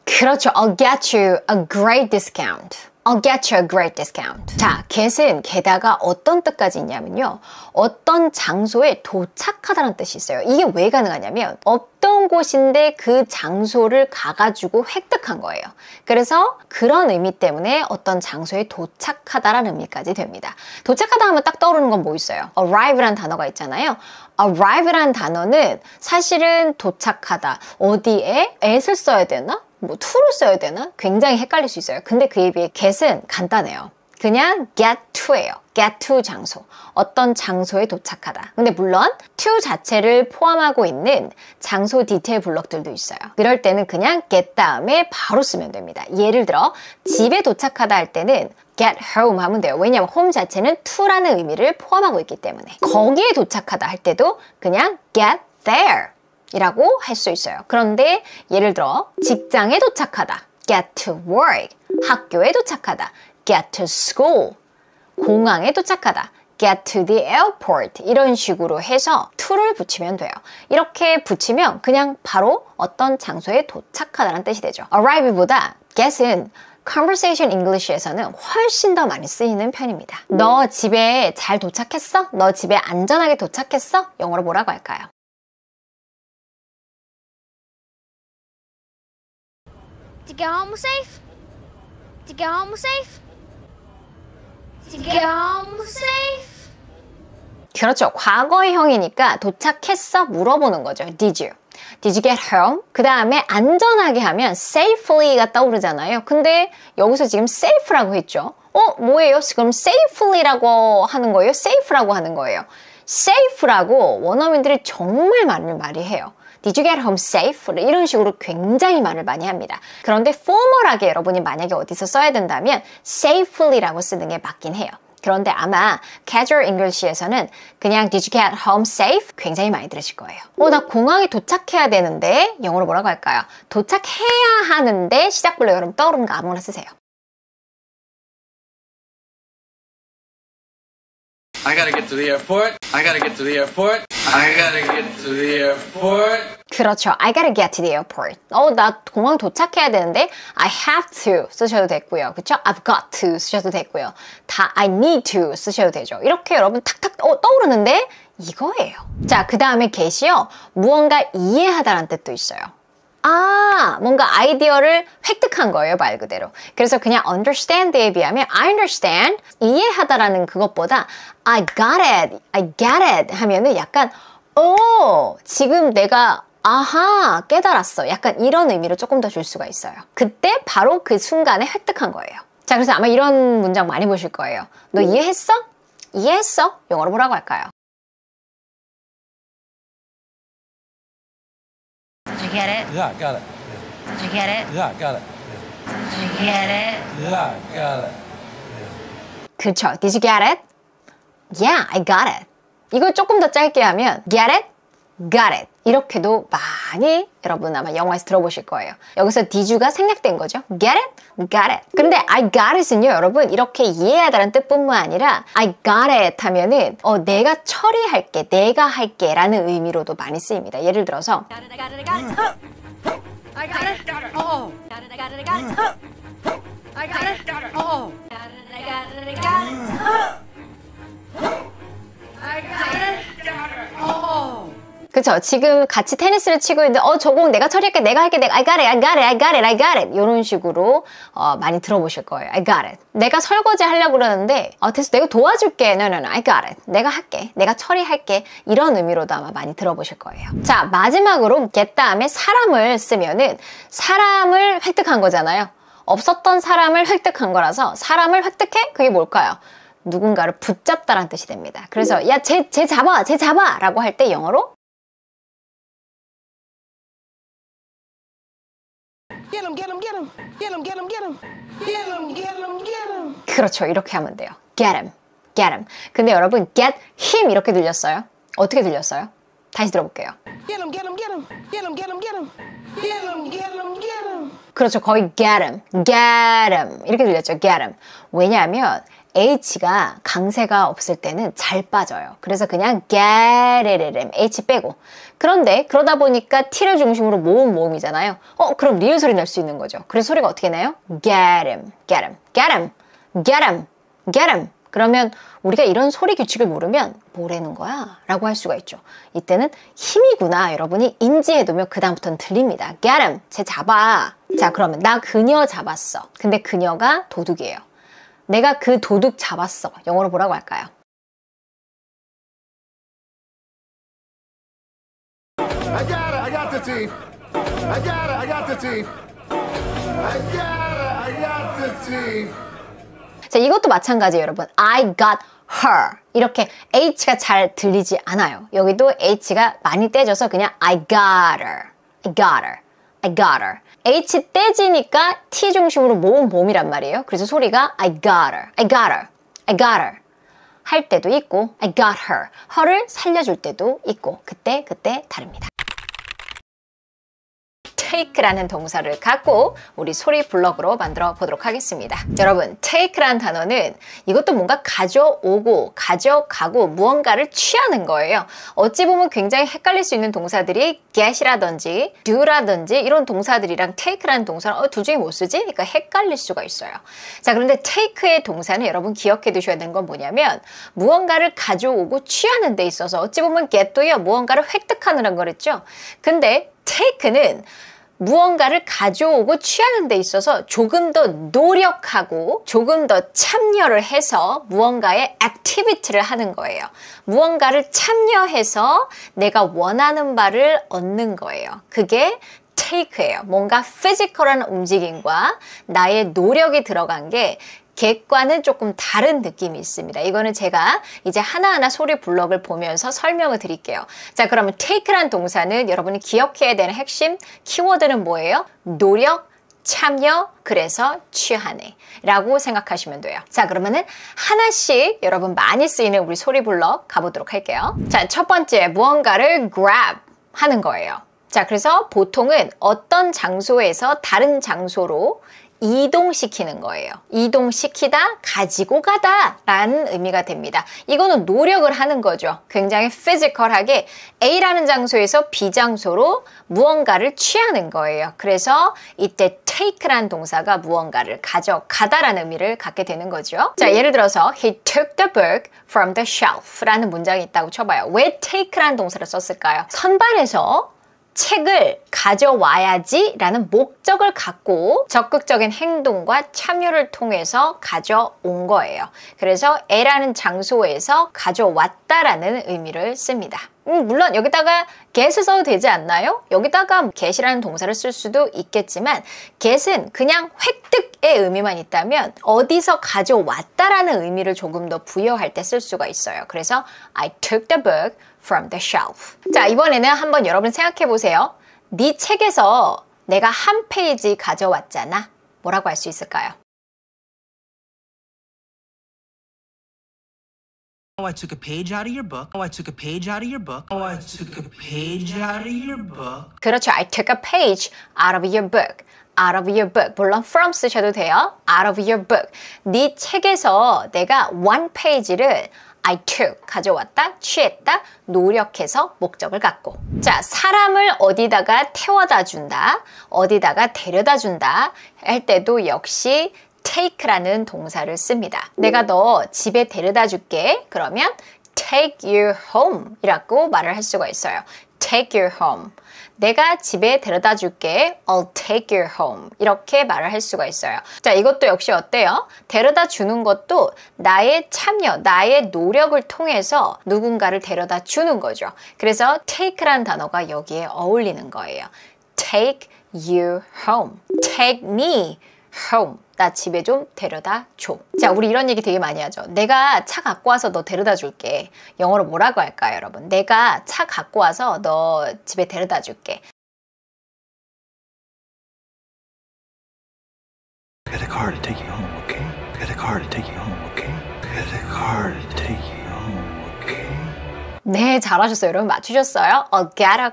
그렇죠. I'll get you a great discount. I'll get you a great discount. 자, get은 게다가 어떤 뜻까지 있냐면요. 어떤 장소에 도착하다는 뜻이 있어요. 이게 왜 가능하냐면 어떤 곳인데 그 장소를 가가지고 획득한 거예요. 그래서 그런 의미 때문에 어떤 장소에 도착하다라는 의미까지 됩니다. 도착하다 하면 딱 떠오르는 건 뭐 있어요? arrive라는 단어가 있잖아요. arrive라는 단어는 사실은 도착하다. 어디에? at을 써야 되나? 뭐 to를 써야 되나? 굉장히 헷갈릴 수 있어요. 근데 그에 비해 get은 간단해요. 그냥 get to예요. get to 장소. 어떤 장소에 도착하다. 근데 물론 to 자체를 포함하고 있는 장소 디테일 블럭들도 있어요. 그럴 때는 그냥 get 다음에 바로 쓰면 됩니다. 예를 들어 집에 도착하다 할 때는 get home 하면 돼요. 왜냐하면 home 자체는 to라는 의미를 포함하고 있기 때문에. 거기에 도착하다 할 때도 그냥 get there 이라고 할 수 있어요. 그런데 예를 들어 직장에 도착하다 get to work, 학교에 도착하다 get to school, 공항에 도착하다 get to the airport 이런 식으로 해서 to를 붙이면 돼요. 이렇게 붙이면 그냥 바로 어떤 장소에 도착하다는 뜻이 되죠. arrive보다 get은 Conversation English에서는 훨씬 더 많이 쓰이는 편입니다. 너 집에 잘 도착했어? 너 집에 안전하게 도착했어? 영어로 뭐라고 할까요? Did you get home safe? Did you get home safe? Did you get home safe? 그렇죠. 과거형이니까 도착했어? 물어보는 거죠. Did you? Did you get home? 그 다음에 안전하게 하면 safely가 떠오르잖아요. 근데 여기서 지금 safe라고 했죠. 뭐예요? 그럼 safely라고 하는 거예요? safe라고 하는 거예요. safe라고 원어민들이 정말 많은 말이 해요. Did you get home safe? 이런 식으로 굉장히 말을 많이 합니다. 그런데 formal하게 여러분이 만약에 어디서 써야 된다면 safely라고 쓰는 게 맞긴 해요. 그런데 아마 Casual English에서는 그냥 Did you get home safe? 굉장히 많이 들으실 거예요. 나 공항에 도착해야 되는데 영어로 뭐라고 할까요? 도착해야 하는데 시작불로 여러분 떠오르는 거 아무거나 쓰세요. I gotta get to the airport. I gotta get to the airport. I gotta get to the airport. 그렇죠. I gotta get to the airport. 나 공항 도착해야 되는데 I have to 쓰셔도 됐고요. 그렇죠? I've got to 쓰셔도 됐고요. 다 I need to 쓰셔도 되죠. 이렇게 여러분 탁탁 떠오르는데 이거예요. 자, 그 다음에 get이요. 무언가 이해하다라는 뜻도 있어요. 뭔가 아이디어를 획득한 거예요, 말 그대로. 그래서 그냥 understand에 비하면 I understand, 이해하다라는 그것보다 I got it, I get it 하면은 약간 지금 내가 깨달았어. 약간 이런 의미로 조금 더 줄 수가 있어요. 그때 바로 그 순간에 획득한 거예요. 자, 그래서 아마 이런 문장 많이 보실 거예요. 너 이해했어? 이해했어? 영어로 뭐라고 할까요? Did you get it? Yeah, I got it. Did you get it? Yeah, I got it. Did you get it? Yeah, I got it. 그쵸. Did you get it? Yeah, I got it. 이걸 조금 더 짧게 하면 get it? got it. 이렇게도 많이 여러분 아마 영화에서 들어보실 거예요. 여기서 did you가 생략된 거죠. get it? got it. 근데 I got it은요, 여러분 이렇게 이해하다는 뜻뿐만 아니라 I got it 하면은 내가 처리할게, 내가 할게 라는 의미로도 많이 쓰입니다. 예를 들어서 I got it, I got it. I got it. Oh. Got it, I got it, I got it. I got it. Oh. Got it, I got it, I got it. I got it. Oh. 그쵸? 지금 같이 테니스를 치고 있는데 저 공 내가 처리할게, 내가 할게, I got it, I got it, I got it, I got it 이런 식으로 많이 들어보실 거예요. I got it. 내가 설거지 하려고 그러는데 됐어, 내가 도와줄게. No, I got it. 내가 할게, 내가 처리할게 이런 의미로도 아마 많이 들어보실 거예요. 자, 마지막으로 get 다음에 사람을 쓰면은 사람을 획득한 거잖아요. 없었던 사람을 획득한 거라서 사람을 획득해? 그게 뭘까요? 누군가를 붙잡다라는 뜻이 됩니다. 그래서 야, 쟤 잡아 라고 할 때 영어로 Get him, get him, get him, get him, get him, get him, get him, get him, get him. 그렇죠. 이렇게 하면 돼요. Get him, get him. 근데 여러분 get him 이렇게 들렸어요? 어떻게 들렸어요? 다시 들어볼게요. Get him, get him, get him, get him, get him, get him, get him, get him, get him. 그렇죠. 거의 get him, get him 이렇게 들렸죠. Get him. 왜냐하면 H가 강세가 없을 때는 잘 빠져요. 그래서 그냥 get it, H 빼고. 그런데 그러다 보니까 T를 중심으로 모음이잖아요. 그럼 리을 소리 낼 수 있는 거죠. 그래서 소리가 어떻게 나요? Get him, get him, get him, get him, get him. 그러면 우리가 이런 소리 규칙을 모르면 뭐라는 거야? 라고 할 수가 있죠. 이때는 힘이구나 여러분이 인지해두면 그 다음부터는 들립니다. Get him, 쟤 잡아. 자, 그러면 나 그녀 잡았어. 근데 그녀가 도둑이에요. 내가 그 도둑 잡았어. 영어로 뭐라고 할까요? I got it, I got the thief. I got it, I got the thief. I got it, I got the thief. 자, 이것도 마찬가지예요, 여러분. I got her. 이렇게 H가 잘 들리지 않아요. 여기도 H가 많이 떼져서 그냥 I got her. I got her. I got her. H 떼지니까 T 중심으로 모음이란 말이에요. 그래서 소리가 I got her, I got her, I got her 할 때도 있고 I got her, her를 살려줄 때도 있고 그때 다릅니다. take라는 동사를 갖고 우리 소리 블럭으로 만들어 보도록 하겠습니다. 여러분, take라는 단어는 이것도 뭔가 가져오고 가져가고 무언가를 취하는 거예요. 어찌 보면 굉장히 헷갈릴 수 있는 동사들이 get이라든지 do라든지 이런 동사들이랑 take라는 동사는 둘 중에 뭐 쓰지? 그러니까 헷갈릴 수가 있어요. 자, 그런데 take의 동사는 여러분 기억해 두셔야 되는 건 뭐냐면 무언가를 가져오고 취하는 데 있어서 어찌 보면 get도요 무언가를 획득하는 거랬죠. 근데 take는 무언가를 가져오고 취하는 데 있어서 조금 더 노력하고 조금 더 참여를 해서 무언가의 액티비티를 하는 거예요. 무언가를 참여해서 내가 원하는 바를 얻는 거예요. 그게 take예요. 뭔가 피지컬한 움직임과 나의 노력이 들어간 게 get과는 조금 다른 느낌이 있습니다. 이거는 제가 이제 하나하나 소리 블럭을 보면서 설명을 드릴게요. 자, 그러면 take라는 동사는 여러분이 기억해야 되는 핵심 키워드는 뭐예요? 노력, 참여, 그래서 취하네 라고 생각하시면 돼요. 자, 그러면은 하나씩 여러분 많이 쓰이는 우리 소리 블럭 가보도록 할게요. 자, 첫 번째 무언가를 grab 하는 거예요. 자, 그래서 보통은 어떤 장소에서 다른 장소로 이동시키는 거예요. 이동시키다, 가지고 가다 라는 의미가 됩니다. 이거는 노력을 하는 거죠. 굉장히 피지컬하게 A라는 장소에서 B 장소로 무언가를 취하는 거예요. 그래서 이때 take라는 동사가 무언가를 가져가다라는 의미를 갖게 되는 거죠. 자, 예를 들어서 He took the book from the shelf 라는 문장이 있다고 쳐봐요. 왜 take라는 동사를 썼을까요? 선반에서 책을 가져와야지 라는 목적을 갖고 적극적인 행동과 참여를 통해서 가져온 거예요. 그래서 A라는 장소에서 가져왔다라는 의미를 씁니다. 물론 여기다가 get을 써도 되지 않나요? 여기다가 get이라는 동사를 쓸 수도 있겠지만 get은 그냥 획득의 의미만 있다면 어디서 가져왔다라는 의미를 조금 더 부여할 때 쓸 수가 있어요. 그래서 I took the book from the shelf. 자, 이번에는 한번 여러분 생각해 보세요. 네 책에서 내가 한 페이지 가져왔잖아. 뭐라고 할 수 있을까요? Oh, I took a page out of your book. Oh, I took a page out of your book. Oh, I took a page out of your book. 그렇죠. I took a page out of your book. out of your book. 물론 from 쓰셔도 돼요. out of your book. 네 책에서 내가 one page를 I took, 가져왔다, 취했다, 노력해서 목적을 갖고. 자, 사람을 어디다가 태워다 준다, 어디다가 데려다 준다 할 때도 역시 take라는 동사를 씁니다. 내가 너 집에 데려다 줄게. 그러면 take you home 이라고 말을 할 수가 있어요. take you home. 내가 집에 데려다 줄게. I'll take you home. 이렇게 말을 할 수가 있어요. 자, 이것도 역시 어때요? 데려다 주는 것도 나의 참여, 나의 노력을 통해서 누군가를 데려다 주는 거죠. 그래서 take란 단어가 여기에 어울리는 거예요. Take you home. Take me home. 나 집에 좀 데려다 줘. 자, 우리 이런 얘기 되게 많이 하죠. 내가 차 갖고 와서 너 데려다 줄게. 영어로 뭐라고 할까요, 여러분? 내가 차 갖고 와서 너 집에 데려다 줄게. Get a car to take you home, okay? Get a car to take you home, okay? Get a car to take you home, okay? 네, 잘하셨어요. 여러분 맞추셨어요? I'll get a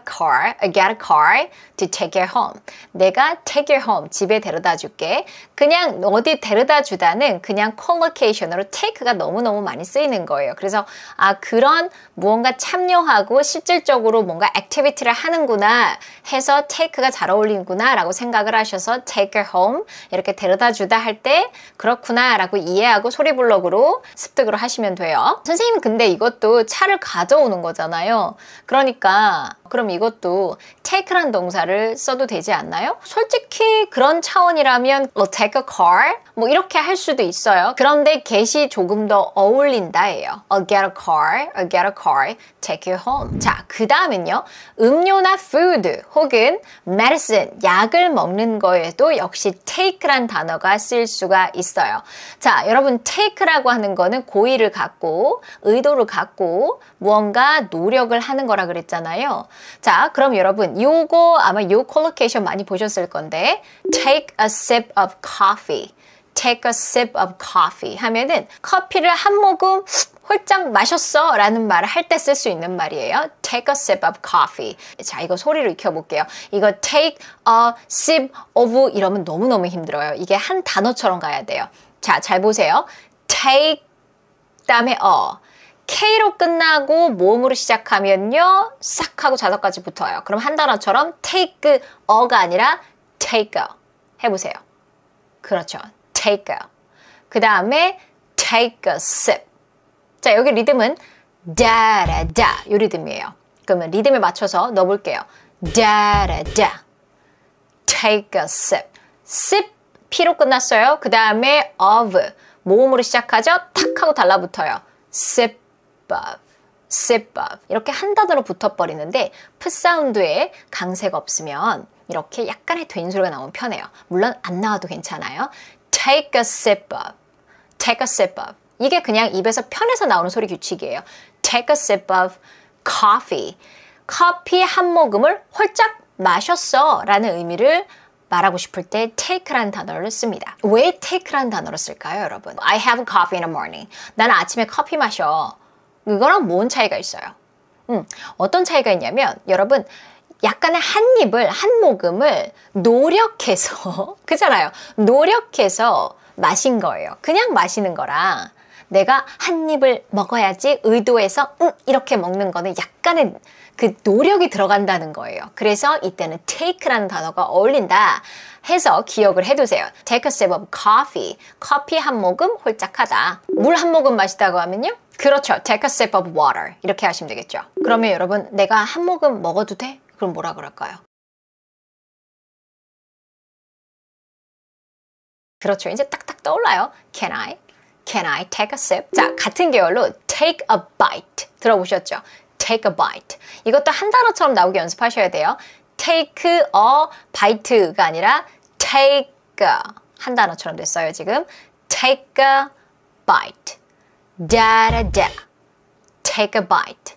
car to take you home. 내가 take you home, 집에 데려다 줄게. 그냥 어디 데려다 주다는 그냥 collocation으로 take가 너무너무 많이 쓰이는 거예요. 그래서 그런 무언가 참여하고 실질적으로 뭔가 액티비티를 하는구나 해서 take가 잘 어울리는구나 라고 생각을 하셔서 take her home 이렇게 데려다 주다 할 때 그렇구나 라고 이해하고 소리블럭으로 습득으로 하시면 돼요. 선생님 근데 이것도 차를 가져오는 거잖아요. 그러니까 그럼 이것도 take란 동사를 써도 되지 않나요? 솔직히 그런 차원이라면 take a car 뭐 이렇게 할 수도 있어요. 그런데 get이 조금 더 어울린다예요. I'll get a car, take you home. 자, 그 다음은요. 음료나 food 혹은 medicine, 약을 먹는 거에도 역시 take란 단어가 쓸 수가 있어요. 자, 여러분 take라고 하는 거는 고의를 갖고 의도를 갖고 무언가 노력을 하는 거라 그랬잖아요. 자, 그럼 여러분 요거 아마 요 콜로케이션 많이 보셨을 건데 take a sip of coffee. take a sip of coffee 하면은 커피를 한 모금 홀짝 마셨어 라는 말을 할 때 쓸 수 있는 말이에요. take a sip of coffee. 자, 이거 소리로 익혀볼게요. 이거 take a sip of 이러면 너무너무 힘들어요. 이게 한 단어처럼 가야 돼요. 자, 잘 보세요. take 다음에 K로 끝나고 모음으로 시작하면요. 싹 하고 자석까지 붙어요. 그럼 한 단어처럼 take a가 아니라 take a 해보세요. 그렇죠. take a. 그 다음에 take a sip. 자, 여기 리듬은 다라다 이 리듬이에요. 그러면 리듬에 맞춰서 넣어볼게요. 다라다. take a sip. sip P로 끝났어요. 그 다음에 of 모음으로 시작하죠. 탁 하고 달라붙어요. sip of, sip of 이렇게 한 단어로 붙어버리는데 프 사운드에 강세가 없으면 이렇게 약간의 된소리가 나오면 편해요. 물론 안 나와도 괜찮아요. take a sip of, take a sip of 이게 그냥 입에서 편해서 나오는 소리 규칙이에요. take a sip of coffee. 커피 한 모금을 홀짝 마셨어 라는 의미를 말하고 싶을 때 take라는 단어를 씁니다. 왜 take라는 단어를 쓸까요, 여러분? I have coffee in the morning. 나는 아침에 커피 마셔. 이거랑 뭔 차이가 있어요? 어떤 차이가 있냐면 여러분 약간의 한 입을 한 모금을 노력해서 그잖아요. 노력해서 마신 거예요. 그냥 마시는 거랑 내가 한 입을 먹어야지 의도해서 이렇게 먹는 거는 약간의 그 노력이 들어간다는 거예요. 그래서 이때는 take라는 단어가 어울린다 해서 기억을 해두세요. take a sip of coffee. 커피 한 모금 홀짝하다. 물 한 모금 마시다고 하면요. 그렇죠. take a sip of water. 이렇게 하시면 되겠죠. 그러면 여러분 내가 한 모금 먹어도 돼? 그럼 뭐라 그럴까요? 그렇죠. 이제 딱딱 떠올라요. Can I take a sip? 자, 같은 계열로 take a bite. 들어보셨죠? take a bite. 이것도 한 단어처럼 나오게 연습하셔야 돼요. take a bite가 아니라 take a 한 단어처럼 됐어요, 지금. take a bite. 다라다. take a bite.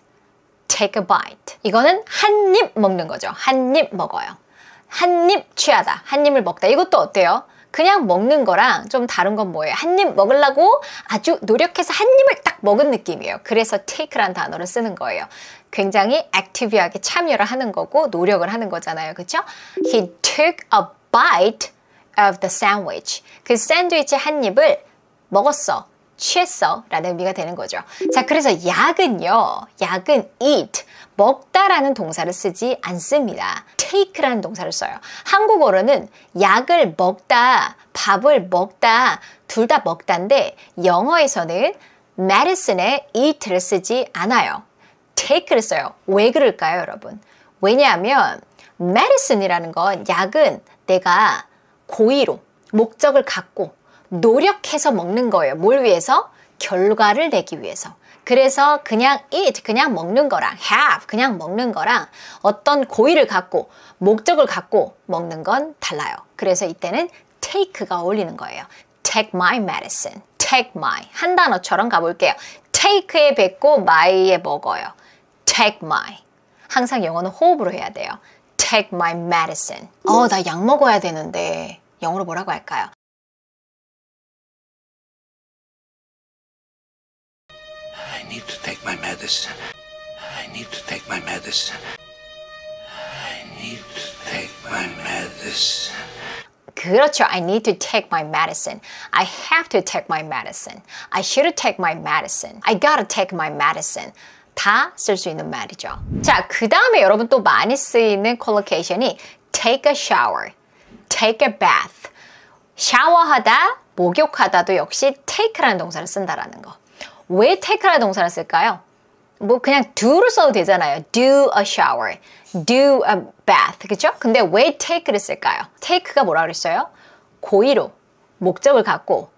take a bite. 이거는 한 입 먹는 거죠. 한 입 먹어요. 한 입 취하다. 한 입을 먹다. 이것도 어때요? 그냥 먹는 거랑 좀 다른 건 뭐예요? 한 입 먹으려고 아주 노력해서 한 입을 딱 먹은 느낌이에요. 그래서 take라는 단어를 쓰는 거예요. 굉장히 액티브하게 참여를 하는 거고 노력을 하는 거잖아요. 그렇죠? He took a bite of the sandwich. 그 샌드위치 한 입을 먹었어. 취했어 라는 의미가 되는 거죠. 자, 그래서 약은요. 약은 eat, 먹다라는 동사를 쓰지 않습니다. take라는 동사를 써요. 한국어로는 약을 먹다, 밥을 먹다, 둘 다 먹다인데 영어에서는 medicine에 eat를 쓰지 않아요. take를 써요. 왜 그럴까요, 여러분? 왜냐하면 medicine이라는 건 약은 내가 고의로 목적을 갖고 노력해서 먹는 거예요. 뭘 위해서? 결과를 내기 위해서. 그래서 그냥 eat, 그냥 먹는 거랑 have, 그냥 먹는 거랑 어떤 고의를 갖고 목적을 갖고 먹는 건 달라요. 그래서 이때는 take가 어울리는 거예요. Take my medicine. Take my. 한 단어처럼 가볼게요. take에 뱉고 my에 먹어요. Take my. 항상 영어는 호흡으로 해야 돼요. Take my medicine. 나 약 먹어야 되는데 영어로 뭐라고 할까요? I need to take my medicine. I need to take my medicine. I need to take my medicine. 그렇죠. I need to take my medicine. I have to take my medicine. I should take my medicine. I gotta take my medicine. 다 쓸 수 있는 말이죠. 자, 그 다음에 여러분 또 많이 쓰이는 콜로케이션이 take a shower, take a bath. 샤워하다, 목욕하다도 역시 take라는 동사를 쓴다라는 거. 왜 take라는 동사를 쓸까요? 뭐 그냥 do를 써도 되잖아요. do a shower, do a bath. 그렇죠? 근데 왜 take를 쓸까요? take가 뭐라 그랬어요? 고의로 목적을 갖고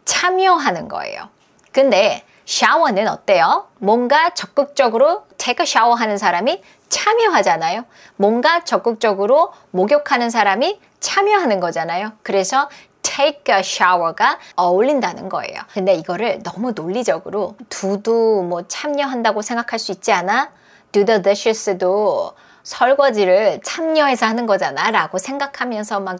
참여하는 거예요. 근데 샤워는 어때요? 뭔가 적극적으로 take a shower 하는 사람이 참여하잖아요. 뭔가 적극적으로 목욕하는 사람이 참여하는 거잖아요. 그래서 take a shower가 어울린다는 거예요. 근데 이거를 너무 논리적으로 do도 뭐 참여한다고 생각할 수 있지 않아? do the dishes도 설거지를 참여해서 하는 거잖아 라고 생각하면서 막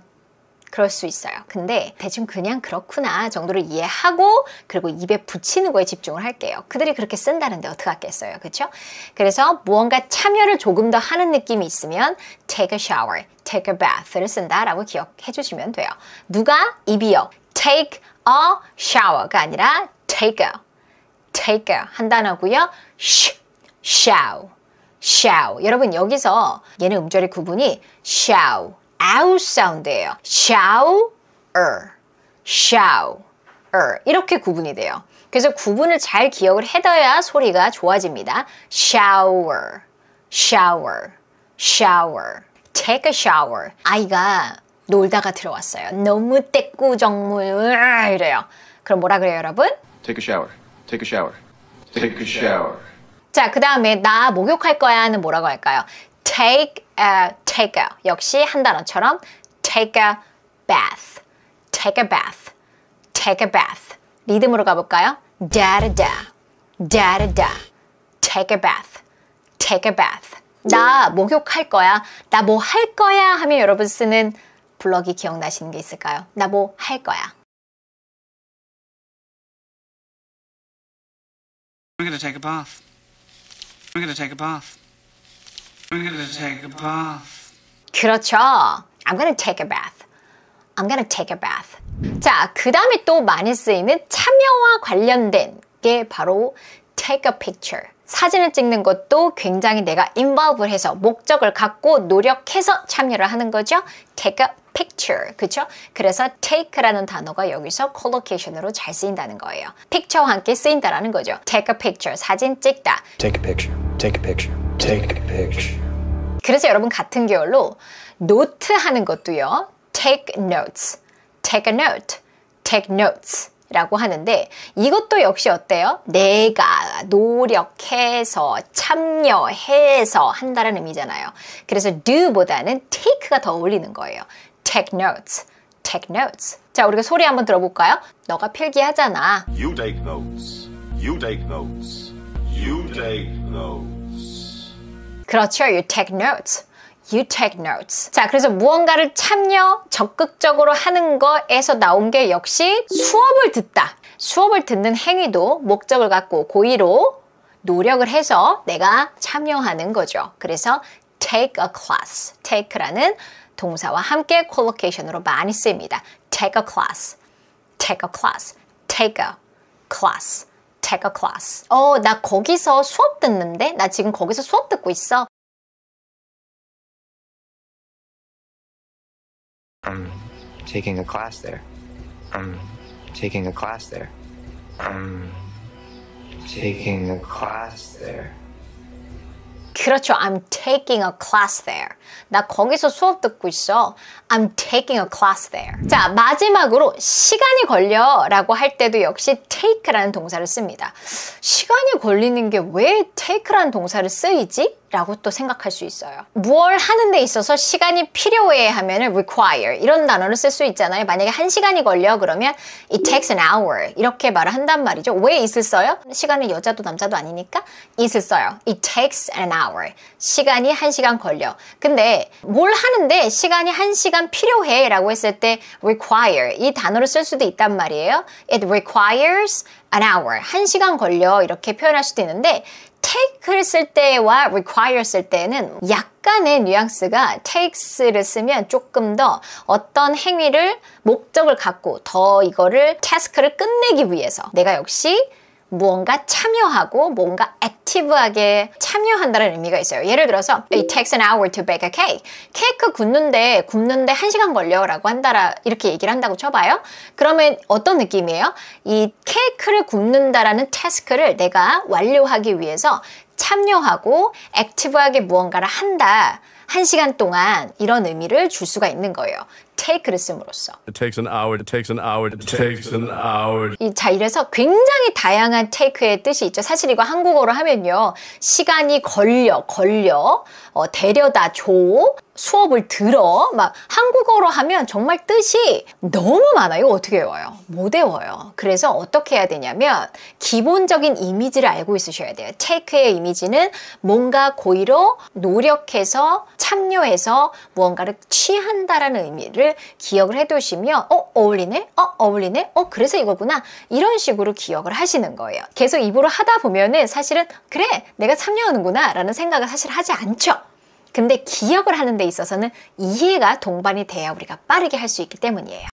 그럴 수 있어요. 근데 대충 그냥 그렇구나 정도를 이해하고 그리고 입에 붙이는 거에 집중을 할게요. 그들이 그렇게 쓴다는데 어떡하겠어요. 그렇죠? 그래서 무언가 참여를 조금 더 하는 느낌이 있으면 take a shower, take a bath를 쓴다라고 기억해 주시면 돼요. 누가? 입이요. take a shower가 아니라 take a 한 단어고요. show. 여러분 여기서 얘는 음절의 구분이 show 아웃 사운드예요. shower 이렇게 구분이 돼요. 그래서 구분을 잘 기억을 해둬야 소리가 좋아집니다. shower take a shower. 아이가 놀다가 들어왔어요. 너무 떼꾸정물 이래요. 그럼 뭐라 그래요 여러분? Take a shower. Take a shower. Take a shower. 자, 그 다음에 나 목욕할 거야 는 뭐라고 할까요? take a 역시 한 단어처럼 take a bath 리듬으로 가볼까요? da-da-da take a bath 나 목욕할 거야 나 뭐 할 거야 하면 여러분 쓰는 블럭이 기억나시는 게 있을까요? 나 뭐 할 거야 We're gonna take a bath. We're gonna take a bath. We're gonna take a bath. 그렇죠. I'm gonna take a bath. I'm gonna take a bath. 자, 그 다음에 또 많이 쓰이는 참여와 관련된 게 바로 take a picture. 사진을 찍는 것도 굉장히 내가 involve를 해서 목적을 갖고 노력해서 참여를 하는 거죠. take a picture. 그렇죠? 그래서 take라는 단어가 여기서 collocation으로 잘 쓰인다는 거예요. picture와 함께 쓰인다라는 거죠. take a picture. 사진 찍다. Take a picture. Take a picture. Take a picture. 그래서 여러분 같은 계열로 노트 하는 것도요. take notes. take a note. take notes. 라고 하는데 이것도 역시 어때요? 내가 노력해서 참여해서 한다는 의미잖아요. 그래서 do보다는 take가 더 어울리는 거예요. take notes. take notes. 자, 우리가 소리 한번 들어볼까요? 너가 필기하잖아. You take notes. You take notes. You take notes. 그렇죠. You take notes. You take notes. 자, 그래서 무언가를 참여, 적극적으로 하는 거에서 나온 게 역시 수업을 듣다. 수업을 듣는 행위도 목적을 갖고 고의로 노력을 해서 내가 참여하는 거죠. 그래서 take a class. take라는 동사와 함께 collocation으로 많이 쓰입니다. take a class. take a class. take a class. take a class. 나 거기서 수업 듣는데? 나 지금 거기서 수업 듣고 있어. I'm taking a class there. I'm taking a class there. I'm taking a class there. 그렇죠. I'm taking a class there. 나 거기서 수업 듣고 있어. I'm taking a class there. 자, 마지막으로 시간이 걸려 라고 할 때도 역시 take라는 동사를 씁니다. 시간이 걸리는 게 왜 take라는 동사를 쓰이지? 라고 또 생각할 수 있어요. 무얼 하는 데 있어서 시간이 필요해 하면은 require 이런 단어를 쓸 수 있잖아요. 만약에 1시간이 걸려 그러면 it takes an hour 이렇게 말을 한단 말이죠. 왜 it을 써요? 시간은 여자도 남자도 아니니까 it을 써요. It takes an hour. 시간이 1시간 걸려. 근데 뭘 하는데 시간이 1시간 필요해 라고 했을 때 require 이 단어를 쓸 수도 있단 말이에요. It requires an hour. 1시간 걸려 이렇게 표현할 수도 있는데 take를 쓸 때와 require 쓸 때는 약간의 뉘앙스가 takes를 쓰면 조금 더 어떤 행위를 목적을 갖고 더 이거를 task를 끝내기 위해서 내가 역시 무언가 참여하고 뭔가 액티브하게 참여한다는 의미가 있어요. 예를 들어서 It takes an hour to bake a cake. 케이크 굽는데 1시간 걸려 라고 한다라 이렇게 얘기를 한다고 쳐봐요. 그러면 어떤 느낌이에요? 이 케이크를 굽는다라는 태스크를 내가 완료하기 위해서 참여하고 액티브하게 무언가를 한다. 1시간 동안 이런 의미를 줄 수가 있는 거예요. take를 씀으로써. It takes an hour, it takes an hour, it takes an hour. 자, 이래서 굉장히 다양한 take의 뜻이 있죠. 사실 이거 한국어로 하면요. 시간이 걸려, 데려다 줘, 수업을 들어, 막 한국어로 하면 정말 뜻이 너무 많아요. 이거 어떻게 외워요? 못 외워요. 그래서 어떻게 해야 되냐면 기본적인 이미지를 알고 있으셔야 돼요. take의 이미지는 뭔가 고의로 노력해서 참여해서 무언가를 취한다라는 의미를 기억을 해두시면 어울리네? 어울리네? 그래서 이거구나. 이런 식으로 기억을 하시는 거예요. 계속 입으로 하다 보면은 사실은 그래 내가 참여하는구나 라는 생각을 사실 하지 않죠. 근데 기억을 하는 데 있어서는 이해가 동반이 돼야 우리가 빠르게 할 수 있기 때문이에요.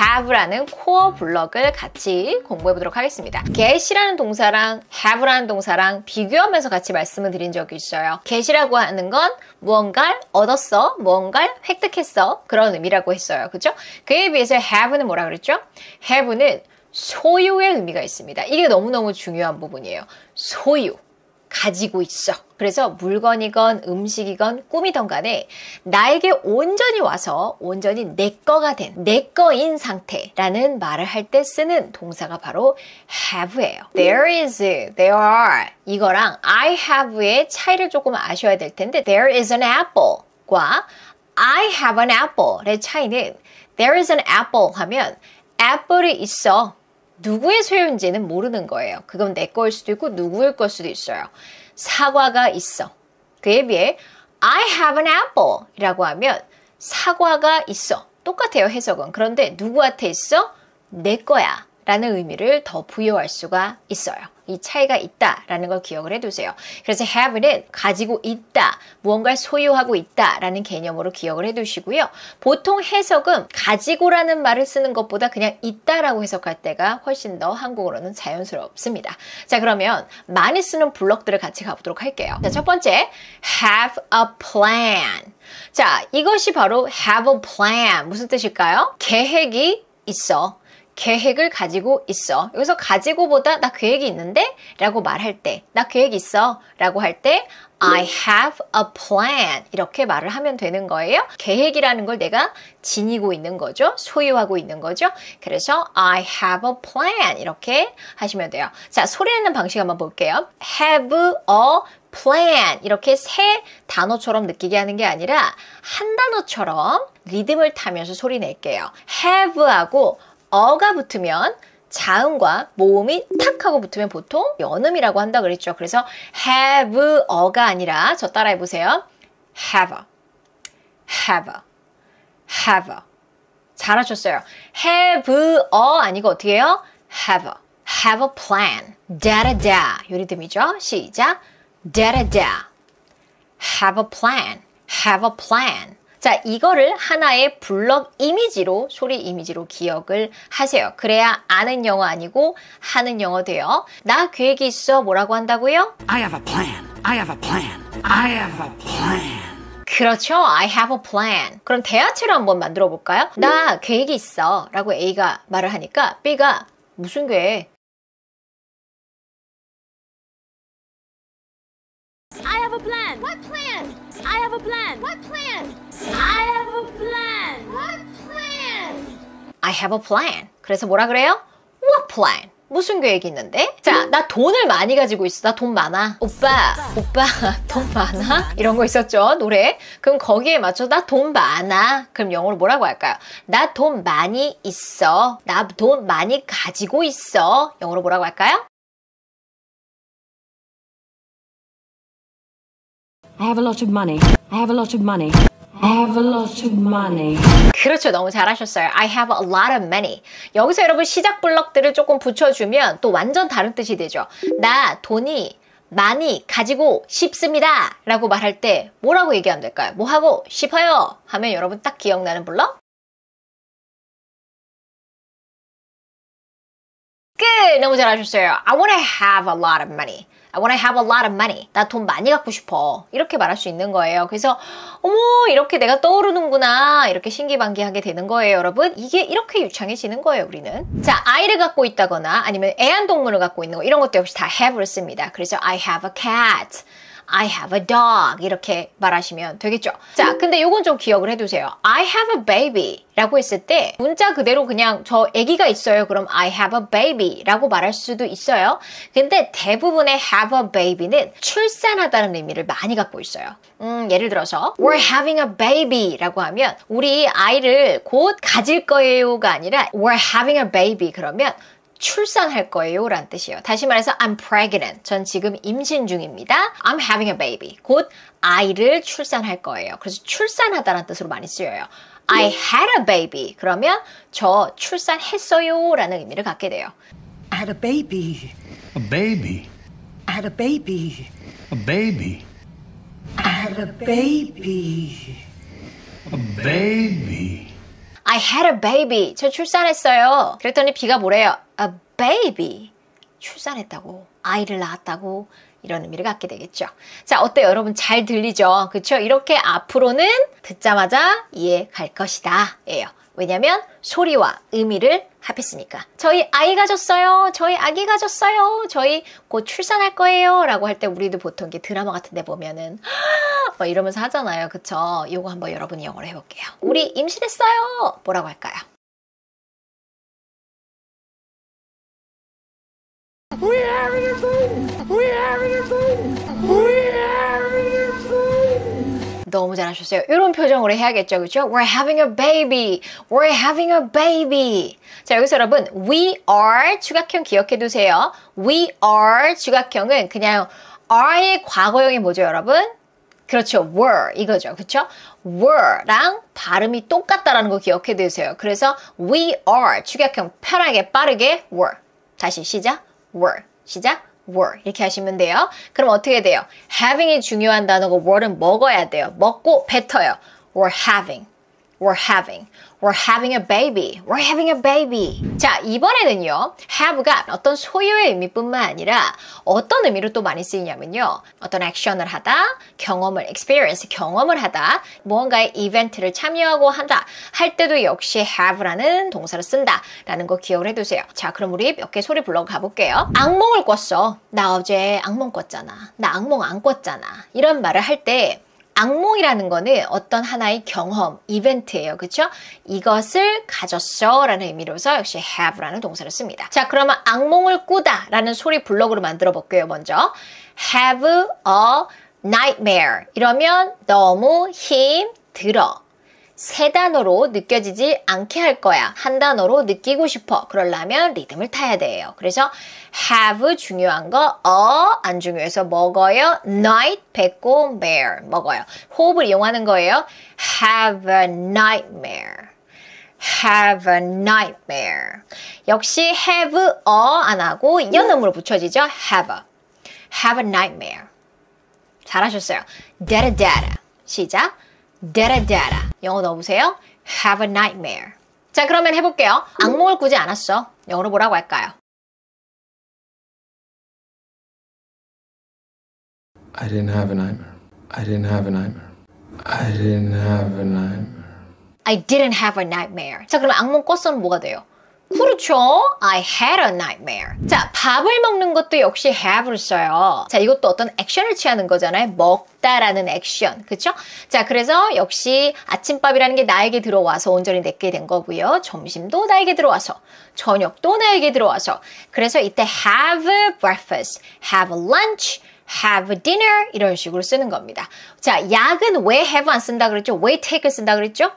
have라는 코어 블럭을 같이 공부해 보도록 하겠습니다. get이라는 동사랑 have라는 동사랑 비교하면서 같이 말씀을 드린 적이 있어요. get이라고 하는 건 무언가를 얻었어, 무언가를 획득했어 그런 의미라고 했어요. 그죠? 그에 비해서 have는 뭐라 그랬죠? have는 소유의 의미가 있습니다. 이게 너무너무 중요한 부분이에요. 소유. 가지고 있어. 그래서 물건이건 음식이건 꿈이던 간에 나에게 온전히 와서 온전히 내 거가 된, 내 거인 상태라는 말을 할 때 쓰는 동사가 바로 have예요. There is, there are 이거랑 I have의 차이를 조금 아셔야 될 텐데 There is an apple과 I have an apple의 차이는 There is an apple 하면 apple이 있어. 누구의 소유인지는 모르는 거예요. 그건 내 거일 수도 있고 누구일 걸 수도 있어요. 사과가 있어. 그에 비해 I have an apple 이라고 하면 사과가 있어. 똑같아요, 해석은. 그런데 누구한테 있어? 내 거야 라는 의미를 더 부여할 수가 있어요. 이 차이가 있다라는 걸 기억을 해두세요. 그래서 have는 가지고 있다, 무언가를 소유하고 있다라는 개념으로 기억을 해두시고요. 보통 해석은 가지고라는 말을 쓰는 것보다 그냥 있다라고 해석할 때가 훨씬 더 한국어로는 자연스럽습니다. 자, 그러면 많이 쓰는 블럭들을 같이 가보도록 할게요. 자, 첫 번째, have a plan. 자, 이것이 바로 have a plan. 무슨 뜻일까요? 계획이 있어. 계획을 가지고 있어. 여기서 가지고보다 나 계획이 있는데? 라고 말할 때, 나 계획 있어 라고 할 때 I have a plan 이렇게 말을 하면 되는 거예요. 계획이라는 걸 내가 지니고 있는 거죠. 소유하고 있는 거죠. 그래서 I have a plan 이렇게 하시면 돼요. 자, 소리 내는 방식 한번 볼게요. have a plan 이렇게 세 단어처럼 느끼게 하는 게 아니라 한 단어처럼 리듬을 타면서 소리 낼게요. have하고 어가 붙으면 자음과 모음이 탁 하고 붙으면 보통 연음이라고 한다 그랬죠. 그래서 have 어가 아니라 저 따라해 보세요. have, have, have. 잘하셨어요. have 아니고 어떻게 해요? have a plan. 다다다 요 리듬이죠. 시작. 다다다. have a plan, have a plan. 자, 이거를 하나의 블럭 이미지로, 소리 이미지로 기억을 하세요. 그래야 아는 영어 아니고 하는 영어 돼요. 나 계획이 있어. 뭐라고 한다고요? I have a plan. I have a plan. I have a plan. 그렇죠. I have a plan. 그럼 대화체로 한번 만들어 볼까요? 나 계획이 있어. 라고 A가 말을 하니까 B가 무슨 계획? I have a plan. What plan? I have a plan. What plan? I have a plan. What plan? I have a plan. 그래서 뭐라 그래요? What plan? 무슨 계획이 있는데? 자, 나 돈을 많이 가지고 있어. 나 돈 많아. 오빠, 돈 많아? 이런 거 있었죠, 노래. 그럼 거기에 맞춰 나 돈 많아. 그럼 영어로 뭐라고 할까요? 나 돈 많이 있어. 나 돈 많이 가지고 있어. 영어로 뭐라고 할까요? I have a lot of money. I have a lot of money. I have a lot of money. 그렇죠. 너무 잘하셨어요. I have a lot of money. 여기서 여러분 시작 블럭들을 조금 붙여주면 또 완전 다른 뜻이 되죠. 나 돈이 많이 가지고 싶습니다. 라고 말할 때 뭐라고 얘기하면 될까요? 뭐 하고 싶어요? 하면 여러분 딱 기억나는 블럭? 끝! 너무 잘하셨어요. I want to have a lot of money. I want to have a lot of money. 나 돈 많이 갖고 싶어. 이렇게 말할 수 있는 거예요. 그래서 어머 이렇게 내가 떠오르는구나. 이렇게 신기반기하게 되는 거예요, 여러분. 이게 이렇게 유창해지는 거예요, 우리는. 자, 아이를 갖고 있다거나 아니면 애완동물을 갖고 있는 거 이런 것도 역시 다 have를 씁니다. 그래서 I have a cat. I have a dog 이렇게 말하시면 되겠죠. 자, 근데 요건 좀 기억을 해두세요. I have a baby 라고 했을 때 문자 그대로 그냥 저 아기가 있어요. 그럼 I have a baby 라고 말할 수도 있어요. 근데 대부분의 have a baby는 출산하다는 의미를 많이 갖고 있어요. 예를 들어서 We're having a baby 라고 하면 우리 아이를 곧 가질 거예요가 아니라 We're having a baby 그러면 출산할 거예요 라는 뜻이에요. 다시 말해서 I'm pregnant. 전 지금 임신 중입니다. I'm having a baby. 곧 아이를 출산할 거예요. 그래서 출산하다라는 뜻으로 많이 쓰여요. I had a baby. 그러면 저 출산했어요 라는 의미를 갖게 돼요. I had a baby. A baby. I had a baby. A baby. I had a baby. A baby. I had a baby. 저 출산했어요. 그랬더니 B가 뭐래요? A baby. 출산했다고. 아이를 낳았다고. 이런 의미를 갖게 되겠죠. 자, 어때요? 여러분 잘 들리죠? 그쵸? 이렇게 앞으로는 듣자마자 이해 갈 것이다. 예요. 왜냐면 소리와 의미를 합했으니까. 저희 아이 가졌어요. 저희 아기 가졌어요. 저희 곧 출산할 거예요. 라고 할 때 우리도 보통 이게 드라마 같은 데 보면은 뭐 이러면서 하잖아요. 그쵸? 요거 한번 여러분이 영어로 해볼게요. 우리 임신했어요. 뭐라고 할까요? We're having a baby. We're having a baby. We're having a baby. 너무 잘하셨어요. 이런 표정으로 해야겠죠. 그렇죠? We're having a baby. We're having a baby. 자, 여기서 여러분 we are 추각형 기억해 두세요. We are 추각형은 그냥 are의 과거형이 뭐죠, 여러분? 그렇죠. were 이거죠. 그렇죠? were랑 발음이 똑같다라는 거 기억해 두세요. 그래서 we are 추각형 편하게 빠르게 were. 다시 시작. were. 시작. were. 이렇게 하시면 돼요. 그럼 어떻게 돼요? having이 중요한 단어고 were는 먹어야 돼요. 먹고 뱉어요. we're having. We're having. We're having a baby. We're having a baby. 자, 이번에는요. have가 어떤 소유의 의미뿐만 아니라 어떤 의미로 또 많이 쓰이냐면요. 어떤 액션을 하다, 경험을, experience, 경험을 하다, 무언가의 이벤트를 참여하고 한다 할 때도 역시 have라는 동사를 쓴다 라는 거 기억을 해두세요. 자, 그럼 우리 몇 개 소리 불러 가볼게요. 악몽을 꿨어. 나 어제 악몽 꿨잖아. 나 악몽 안 꿨잖아. 이런 말을 할 때 악몽이라는 거는 어떤 하나의 경험, 이벤트예요. 그렇죠? 이것을 가졌어 라는 의미로서 역시 have라는 동사를 씁니다. 자, 그러면 악몽을 꾸다 라는 소리 블럭으로 만들어 볼게요. 먼저 have a nightmare 이러면 너무 힘들어. 세 단어로 느껴지지 않게 할 거야. 한 단어로 느끼고 싶어. 그러려면 리듬을 타야 돼요. 그래서 have 중요한 거, 안 중요해서 먹어요. night 뱉고 mare 먹어요. 호흡을 이용하는 거예요. have a nightmare. have a nightmare. 역시 have a 안 하고 연음으로 붙여지죠. have a nightmare. 잘하셨어요. dada dada. 시작. dada dada. 영어 넣어보세요. have a nightmare. 자, 그러면 해볼게요. 악몽을 꾸지 않았어. 영어로 뭐라고 할까요? I didn't have a nightmare. I didn't have a nightmare. I didn't have a nightmare. I didn't have a nightmare. 자, 그러면 악몽 꿨어는 뭐가 돼요? 그렇죠. I had a nightmare. 자, 밥을 먹는 것도 역시 have를 써요. 자, 이것도 어떤 액션을 취하는 거잖아요. 먹다라는 액션. 그쵸? 자, 그래서 역시 아침밥이라는 게 나에게 들어와서 온전히 내게 된 거고요. 점심도 나에게 들어와서, 저녁도 나에게 들어와서. 그래서 이때 have breakfast, have lunch, have dinner 이런 식으로 쓰는 겁니다. 자, 약은 왜 have 안 쓴다 그랬죠? 왜 take를 쓴다 그랬죠?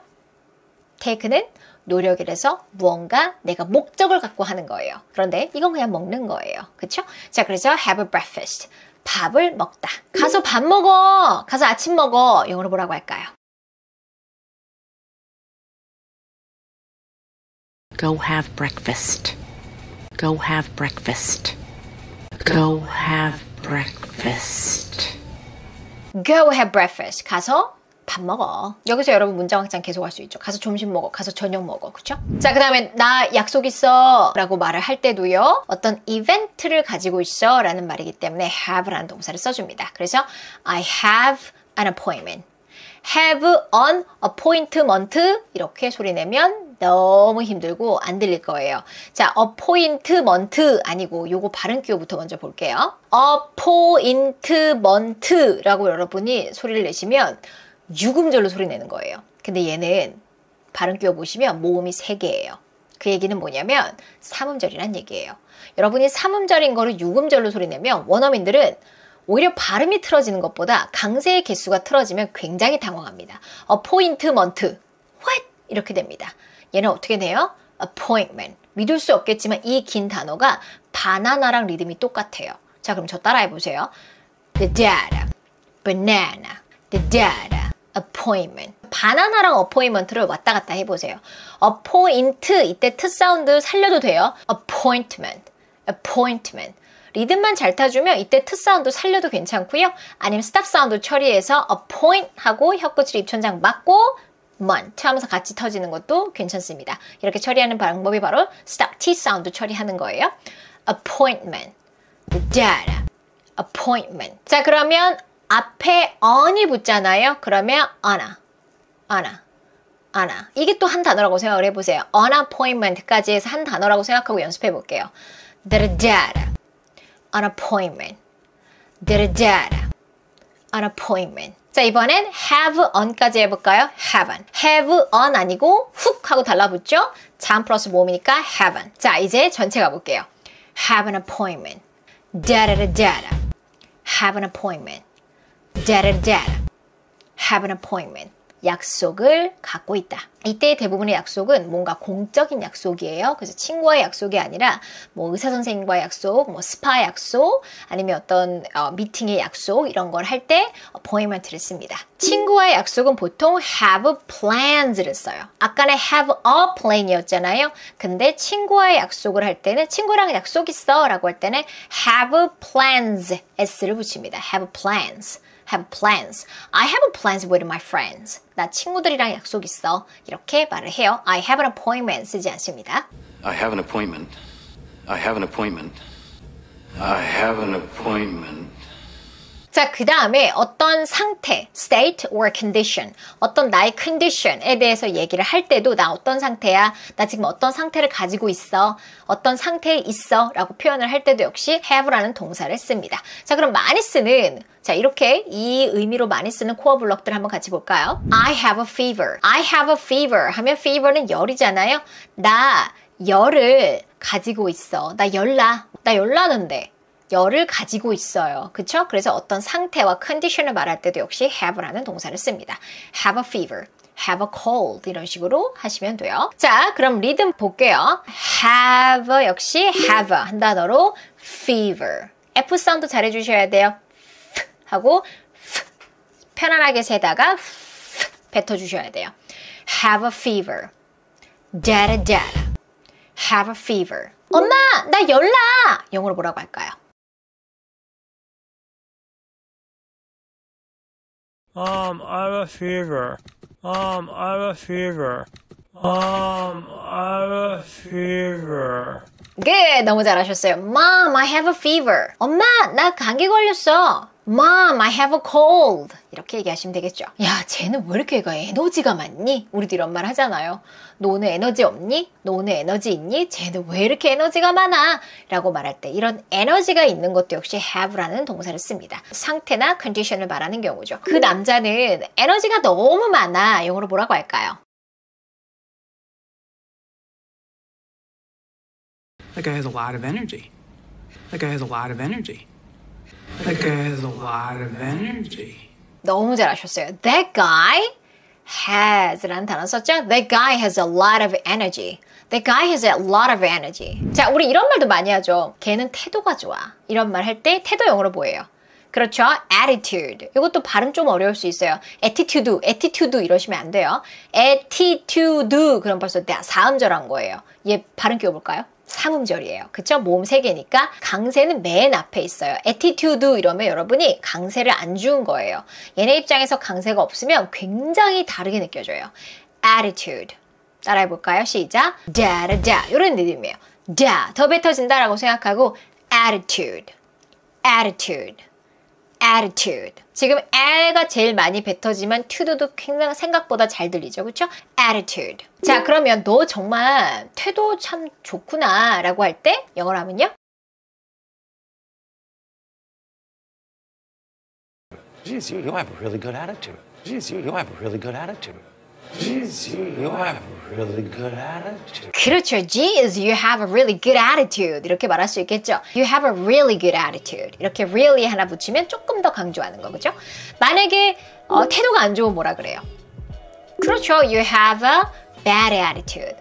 take는 노력이라서 무언가 내가 목적을 갖고 하는 거예요. 그런데 이건 그냥 먹는 거예요. 그쵸? 자, 그래서 have a breakfast. 밥을 먹다. 가서 밥 먹어. 가서 아침 먹어. 영어로 뭐라고 할까요? Go have breakfast. Go have breakfast. Go have breakfast. Go have breakfast. 가서 밥 먹어. 여기서 여러분 문장 확장 계속 할 수 있죠. 가서 점심 먹어. 가서 저녁 먹어. 그쵸? 자, 그 다음에 나 약속 있어 라고 말을 할 때도요. 어떤 이벤트를 가지고 있어 라는 말이기 때문에 have라는 동사를 써줍니다. 그래서 I have an appointment. have an appointment 이렇게 소리 내면 너무 힘들고 안 들릴 거예요. 자, appointment 아니고 요거 발음 기호부터 먼저 볼게요. appointment라고 여러분이 소리를 내시면 유금절로 소리 내는 거예요. 근데 얘는 발음 끼워 보시면 모음이 3개예요. 그 얘기는 뭐냐면 삼음절이란 얘기예요. 여러분이 삼음절인 거를 유금절로 소리 내면 원어민들은 오히려 발음이 틀어지는 것보다 강세의 개수가 틀어지면 굉장히 당황합니다. appointment, what? 이렇게 됩니다. 얘는 어떻게 돼요? appointment. 믿을 수 없겠지만 이 긴 단어가 바나나랑 리듬이 똑같아요. 자, 그럼 저 따라해 보세요. The data, banana, the data, appointment. 바나나랑 appointment를 왔다 갔다 해보세요. appoint, 이때 트 사운드 살려도 돼요. appointment, appointment. 리듬만 잘 타주면 이때 트 사운드 살려도 괜찮고요. 아니면 스탑 사운드 처리해서 appoint 하고 혀끝을 입천장 맞고 ment 하면서 같이 터지는 것도 괜찮습니다. 이렇게 처리하는 방법이 바로 stop T 사운드 처리하는 거예요. appointment, the data, appointment. 자, 그러면 앞에 on이 붙잖아요. 그러면 Anna. 이게 또 한 단어라고 생각을 해보세요. on appointment까지 해서 한 단어라고 생각하고 연습해 볼게요. The data, an appointment. The data, an appointment. 자, 이번엔 have on까지 해볼까요? have on 아니고 훅 하고 달라붙죠? 자음 플러스 모음이니까 have on. 자, 이제 전체 가볼게요. have an appointment. Data. Have an appointment. Data. Have an appointment. 약속을 갖고 있다. 이때 대부분의 약속은 뭔가 공적인 약속이에요. 그래서 친구와의 약속이 아니라 뭐 의사 선생님과의 약속, 뭐 스파 약속, 아니면 어떤 미팅의 약속 이런 걸 할 때 appointment를 씁니다. 친구와의 약속은 보통 have plans를 써요. 아까는 have a plan이었잖아요. 근데 친구와의 약속을 할 때는 친구랑 약속 있어 라고 할 때는 have plans, s를 붙입니다. have plans. have plans. I have plans with my friends. 나 친구들이랑 약속 있어. 이렇게 말을 해요. I have an appointment 쓰지 않습니다. I have an appointment. I have an appointment. I have an appointment. 자, 그 다음에 어떤 상태, state or condition, 어떤 나의 condition에 대해서 얘기를 할 때도 나 어떤 상태야, 나 지금 어떤 상태를 가지고 있어, 어떤 상태에 있어 라고 표현을 할 때도 역시 have라는 동사를 씁니다. 자, 그럼 많이 쓰는, 자, 이렇게 이 의미로 많이 쓰는 코어 블록들 한번 같이 볼까요? I have a fever. I have a fever 하면 fever는 열이잖아요. 나 열을 가지고 있어. 나 열나는데. 열을 가지고 있어요. 그쵸? 그래서 어떤 상태와 컨디션을 말할 때도 역시 have라는 동사를 씁니다. have a fever, have a cold 이런 식으로 하시면 돼요. 자, 그럼 리듬 볼게요. have 역시 have 한 단어로 fever. F 사운드 잘 해주셔야 돼요. 하고 편안하게 세다가 뱉어주셔야 돼요. have a fever, data. have a fever. 엄마, 나 열나! 영어로 뭐라고 할까요? I have a fever. I have a fever. I have a fever. 네, 너무 잘하셨어요. Mom, I have a fever. 엄마, 나 감기 걸렸어. Mom, I have a cold. 이렇게 얘기하시면 되겠죠. 야, 쟤는 왜 이렇게 애가 에너지가 많니? 우리도 이런 말 하잖아요. 너는 에너지 없니? 너는 에너지 있니? 쟤는 왜 이렇게 에너지가 많아? 라고 말할 때 이런 에너지가 있는 것도 역시 have라는 동사를 씁니다. 상태나 컨디션을 말하는 경우죠. 그 남자는 에너지가 너무 많아. 영어로 뭐라고 할까요? That guy has a lot of energy. That guy has a lot of energy. That guy has a lot of energy. 너무 잘하셨어요. That guy has 라는 단어 썼죠? That guy has a lot of energy. That guy has a lot of energy. 자, 우리 이런 말도 많이 하죠. 걔는 태도가 좋아. 이런 말 할 때 태도 영어로 뭐예요? 그렇죠? attitude. 이것도 발음 좀 어려울 수 있어요. attitude 이러시면 안 돼요. attitude. 그럼 벌써 4음절한 거예요. 얘 발음 끼워볼까요? 3음절이에요. 그쵸? 모음 3개니까 강세는 맨 앞에 있어요. attitude 이러면 여러분이 강세를 안 주은 거예요. 얘네 입장에서 강세가 없으면 굉장히 다르게 느껴져요. attitude. 따라해볼까요? 시작. 다다다. 이런 느낌이에요. 다. 더 뱉어진다라고 생각하고 attitude. attitude. attitude. 지금 에가 제일 많이 뱉어지만 to도 굉장히 생각보다 잘 들리죠. 그렇죠? attitude. 자, 그러면 너 정말 태도 참 좋구나 라고 할 때 영어로 하면요. Geez, you have a really good attitude. Geez, you have a really good attitude. Geez, you have a really good attitude. 그렇죠. Geez, you have a really good attitude. 이렇게 말할 수 있겠죠. You have a really good attitude. 이렇게 really 하나 붙이면 조금 더 강조하는 거죠. 만약에 태도가 안 좋으면 뭐라 그래요? 그렇죠. You have a bad attitude.